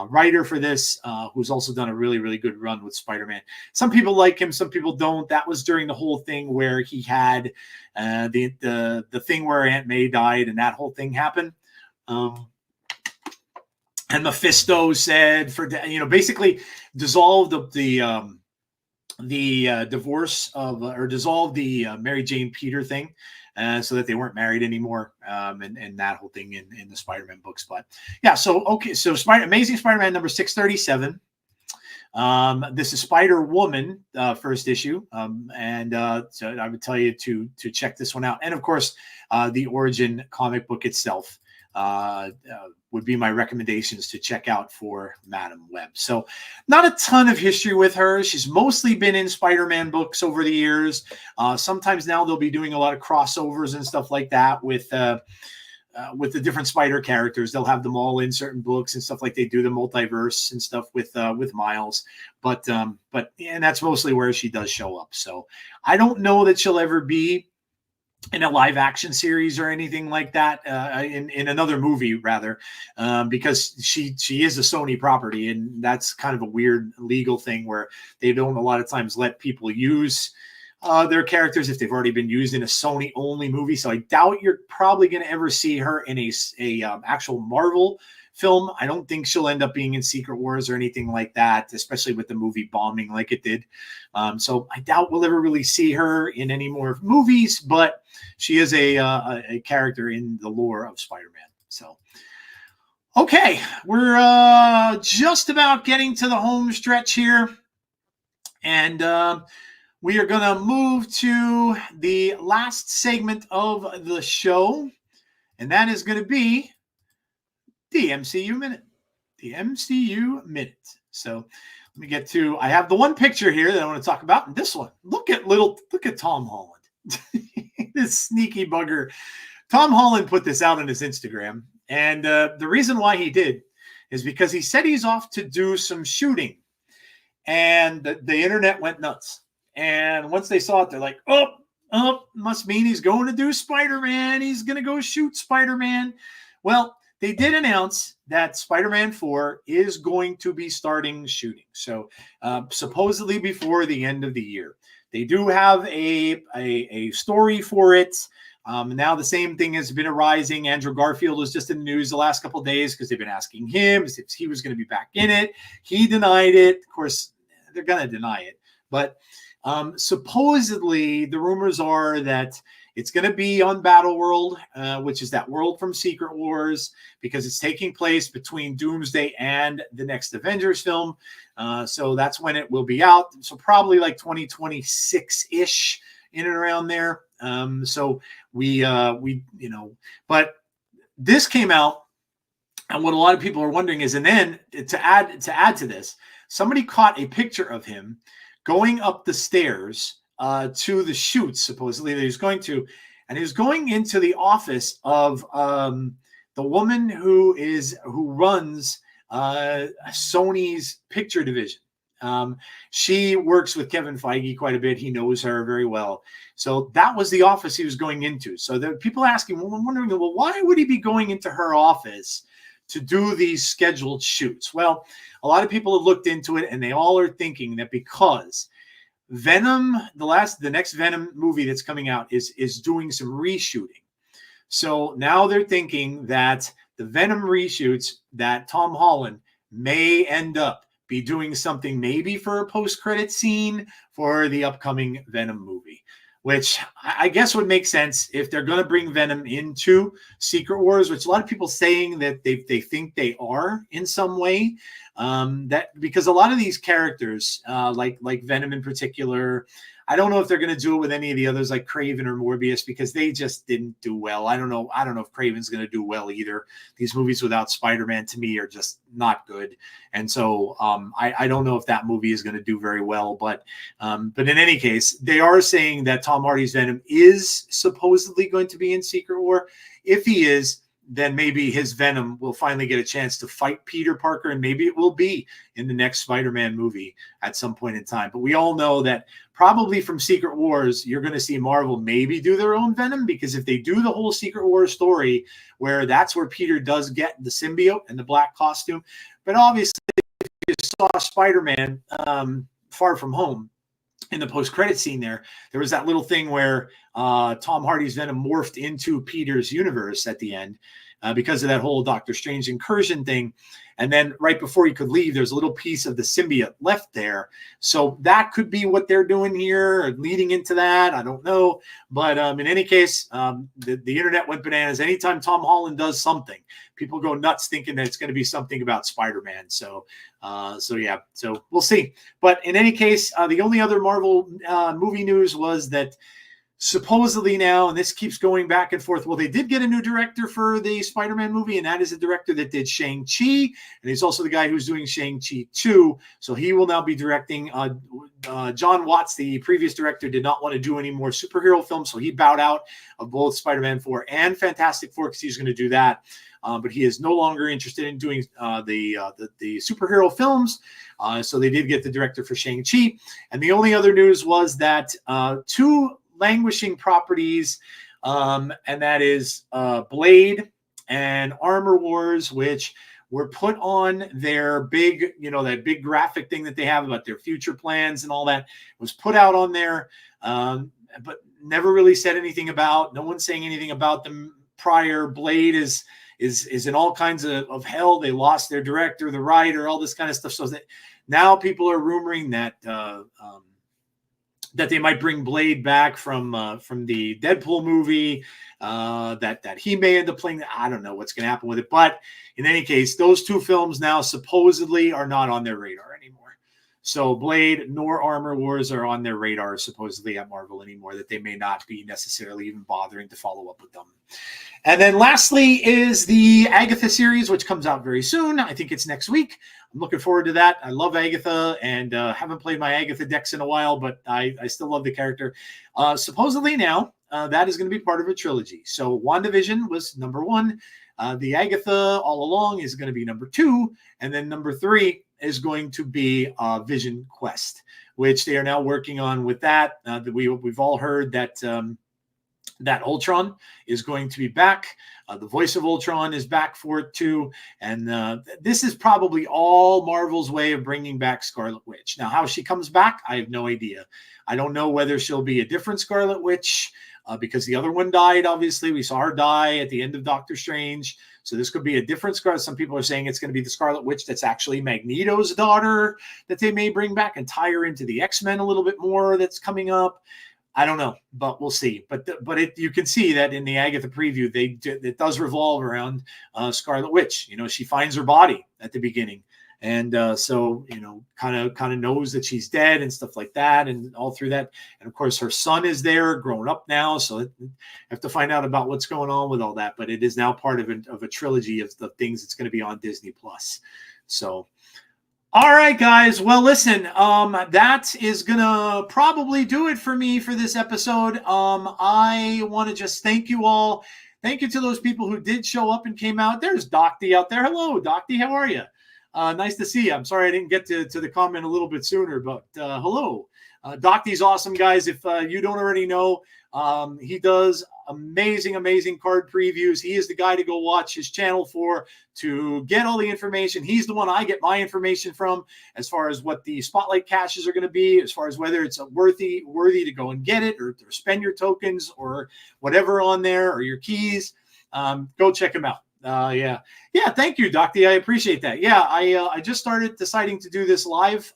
writer for this, who's also done a really, really good run with Spider-Man. Some people like him, some people don't. That was during the whole thing where he had the thing where Aunt May died, and that whole thing happened. And Mephisto said, basically dissolved the divorce of, or dissolved the Mary Jane Peter thing, so that they weren't married anymore, and that whole thing in the Spider-Man books. But yeah, so okay, so Amazing Spider-Man number 637. This is Spider-Woman, first issue, and so I would tell you to check this one out. And of course, the Origin comic book itself would be my recommendations to check out for Madam Web. So not a ton of history with her. She's mostly been in Spider-Man books over the years. Sometimes now they'll be doing a lot of crossovers and stuff like that with the different Spider characters. They'll have them all in certain books and stuff, like they do the multiverse and stuff with Miles. But and that's mostly where she does show up. So I don't know that she'll ever be in a live action series or anything like that, in another movie rather, because she is a Sony property, and that's kind of a weird legal thing where they don't a lot of times let people use their characters if they've already been used in a Sony only movie. So I doubt you're probably going to ever see her in a actual Marvel film. I don't think she'll end up being in Secret Wars or anything like that, especially with the movie bombing like it did. So I doubt we'll ever really see her in any more movies, but she is a character in the lore of Spider-Man. So, okay, we're just about getting to the home stretch here. And we are going to move to the last segment of the show, and that is going to be the MCU Minute. The MCU Minute. So let me get to, I have the one picture here that I want to talk about, and this one. Look at Tom Holland. This sneaky bugger. Tom Holland put this out on his Instagram, and the reason why he did is because he said he's off to do some shooting, and the internet went nuts. And once they saw it, they're like, oh, must mean he's going to do Spider-Man. He's going to go shoot Spider-Man. Well, they did announce that Spider-Man 4 is going to be starting shooting. So supposedly before the end of the year. They do have a story for it. Now the same thing has been arising. Andrew Garfield was just in the news the last couple of days because they've been asking him if he was going to be back in it. He denied it. Of course, they're going to deny it. But supposedly the rumors are that it's going to be on Battleworld, which is that world from Secret Wars, because it's taking place between Doomsday and the next Avengers film. So that's when it will be out. So probably like 2026-ish, in and around there. So we but this came out, and what a lot of people are wondering is, and then to add to this, somebody caught a picture of him going up the stairs to the shoots, supposedly, that he's going to, and he was going into the office of the woman who runs Sony's picture division. She works with Kevin Feige quite a bit. He knows her very well. So that was the office he was going into. So there are people asking, wondering, well, why would he be going into her office to do these scheduled shoots? Well, a lot of people have looked into it, and they all are thinking that because Venom, the next Venom movie that's coming out is doing some reshooting. So now they're thinking that the Venom reshoots, that Tom Holland may end up be doing something maybe for a post-credit scene for the upcoming Venom movie, which I guess would make sense if they're going to bring Venom into Secret Wars, which a lot of people saying that they think they are in some way. That because a lot of these characters, like Venom in particular, I don't know if they're going to do it with any of the others like Kraven or Morbius because they just didn't do well. I don't know if Kraven's going to do well either. These movies without Spider-Man to me are just not good. And so I don't know if that movie is going to do very well. But in any case, they are saying that Tom Hardy's Venom is supposedly going to be in Secret War. If he is, then maybe his Venom will finally get a chance to fight Peter Parker, and maybe it will be in the next Spider-Man movie at some point in time. But we all know that probably from Secret Wars, you're going to see Marvel maybe do their own Venom, because if they do the whole Secret Wars story where that's where Peter does get the symbiote and the black costume. But obviously, if you saw Spider-Man Far From Home, in the post-credit scene there was that little thing where Tom Hardy's Venom morphed into Peter's universe at the end because of that whole Doctor Strange incursion thing. And then right before he could leave, there's a little piece of the symbiote left there. So that could be what they're doing here, or leading into that. I don't know. But in any case, the internet went bananas. Anytime Tom Holland does something, people go nuts thinking that it's going to be something about Spider-Man. So yeah, so we'll see. But in any case, the only other Marvel movie news was that supposedly now, and this keeps going back and forth, well, they did get a new director for the Spider-Man movie, and that is a director that did Shang-Chi, and he's also the guy who's doing Shang-Chi 2, so he will now be directing. John Watts, the previous director, did not want to do any more superhero films, so he bowed out of both Spider-Man 4 and Fantastic Four because he's going to do that. But he is no longer interested in doing the superhero films. So they did get the director for Shang-Chi. And the only other news was that two languishing properties, and that is Blade and Armor Wars, which were put on their big, that big graphic thing that they have about their future plans and all that, was put out on there, but never really said anything about. No one's saying anything about them prior. Blade is in all kinds of hell. They lost their director, the writer, all this kind of stuff. So that now people are rumoring that that they might bring Blade back from the Deadpool movie, that he may end up playing. I don't know what's going to happen with it. But in any case, those two films now supposedly are not on their radar anymore. So Blade nor Armor Wars are on their radar supposedly at Marvel anymore, that they may not be necessarily even bothering to follow up with them. And then lastly is the Agatha series, which comes out very soon. I think it's next week. I'm looking forward to that. I love Agatha, and haven't played my Agatha decks in a while, but I still love the character. Supposedly now, that is going to be part of a trilogy. So WandaVision was number 1. The Agatha all along is going to be number 2. And then number 3 is going to be Vision Quest, which they are now working on with that. We've all heard that that Ultron is going to be back. The voice of Ultron is back for it too. And this is probably all Marvel's way of bringing back Scarlet Witch. Now, how she comes back, I have no idea. I don't know whether she'll be a different Scarlet Witch because the other one died, obviously. We saw her die at the end of Doctor Strange. So this could be a different Scarlet. Some people are saying it's going to be the Scarlet Witch that's actually Magneto's daughter that they may bring back and tie her into the X-Men a little bit more that's coming up. I don't know, but we'll see. But you can see that in the Agatha preview, it does revolve around Scarlet Witch. She finds her body at the beginning, and so kind of knows that she's dead and stuff like that, and all through that. And of course, her son is there, grown up now, so I have to find out about what's going on with all that. But it is now part of a trilogy of the things that's going to be on Disney Plus. So. All right, guys. Well, listen, that is going to probably do it for me for this episode. I want to just thank you all. Thank you to those people who did show up and came out. There's Docty out there. Hello, Docty. How are you? Nice to see you. I'm sorry I didn't get to the comment a little bit sooner, but hello. Docty's awesome, guys. If you don't already know, he does amazing card previews. He is the guy to go watch his channel to get all the information. He's the one I get my information from as far as what the spotlight caches are going to be, as far as whether it's worthy to go and get it or spend your tokens or whatever on there or your keys. Go check him out. Yeah. Thank you, Docty. I appreciate that. Yeah, I just started deciding to do this live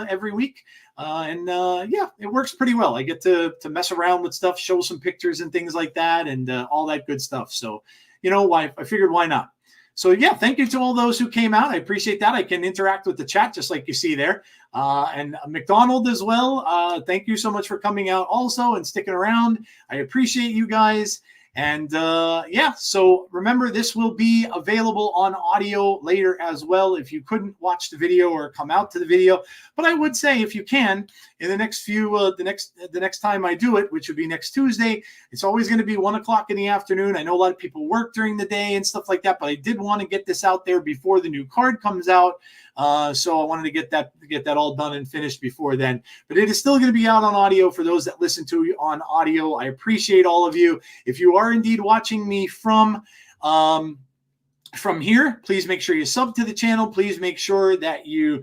every week. Yeah, it works pretty well. I get to mess around with stuff, show some pictures and things like that, and all that good stuff. So, I figured why not. So yeah, thank you to all those who came out. I appreciate that. I can interact with the chat just like you see there. And McDonald as well. Thank you so much for coming out also and sticking around. I appreciate you guys. And yeah, so remember, this will be available on audio later as well if you couldn't watch the video or come out to the video. But I would say, if you can, in the next few, the next time I do it, which would be next Tuesday, it's always going to be 1 o'clock in the afternoon. I know a lot of people work during the day and stuff like that, but I did want to get this out there before the new card comes out. So I wanted to get that all done and finished before then. But it is still going to be out on audio for those that listen to it on audio. I appreciate all of you. If you are indeed watching me from here, please make sure you sub to the channel. Please make sure that you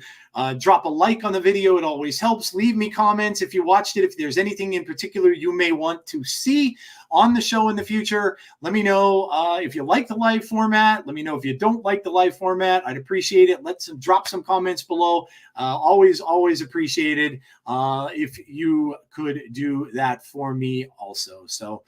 drop a like on the video. It always helps. Leave me comments if you watched it. If there's anything in particular you may want to see on the show in the future, let me know. If you like the live format, let me know if you don't like the live format. I'd appreciate it. Drop some comments below. Always appreciated if you could do that for me also. So,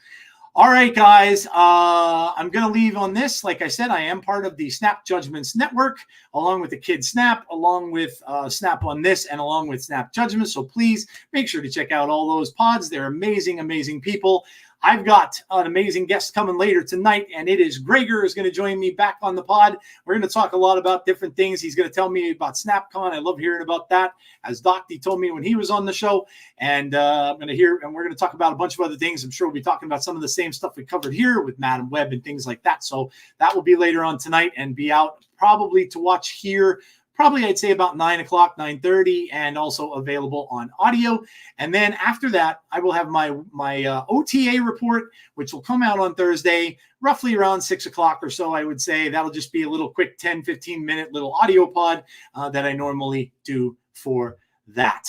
all right, guys, I'm going to leave on this. Like I said, I am part of the Snap Judgments Network, along with the Kid Snap, along with Snap on This, and along with Snap Judgments. So please make sure to check out all those pods. They're amazing, amazing people. I've got an amazing guest coming later tonight, and it is Gregor is going to join me back on the pod. We're going to talk a lot about different things. He's going to tell me about SnapCon. I love hearing about that, as Docty told me when he was on the show. And we're going to talk about a bunch of other things. I'm sure we'll be talking about some of the same stuff we covered here with Madam Web and things like that. So that will be later on tonight and be out probably to watch here. Probably, I'd say about 9 o'clock, 9:30, and also available on audio. And then after that, I will have my OTA report, which will come out on Thursday, roughly around 6 o'clock or so, I would say. That'll just be a little quick 10, 15-minute little audio pod that I normally do for that.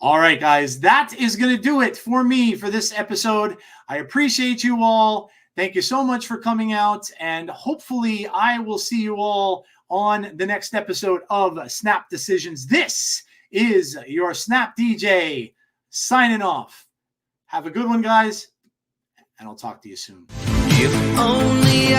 All right, guys, that is going to do it for me for this episode. I appreciate you all. Thank you so much for coming out, and hopefully I will see you all on the next episode of Snap Decisions. This is your Snap DJ signing off. Have a good one, guys, and I'll talk to you soon. If only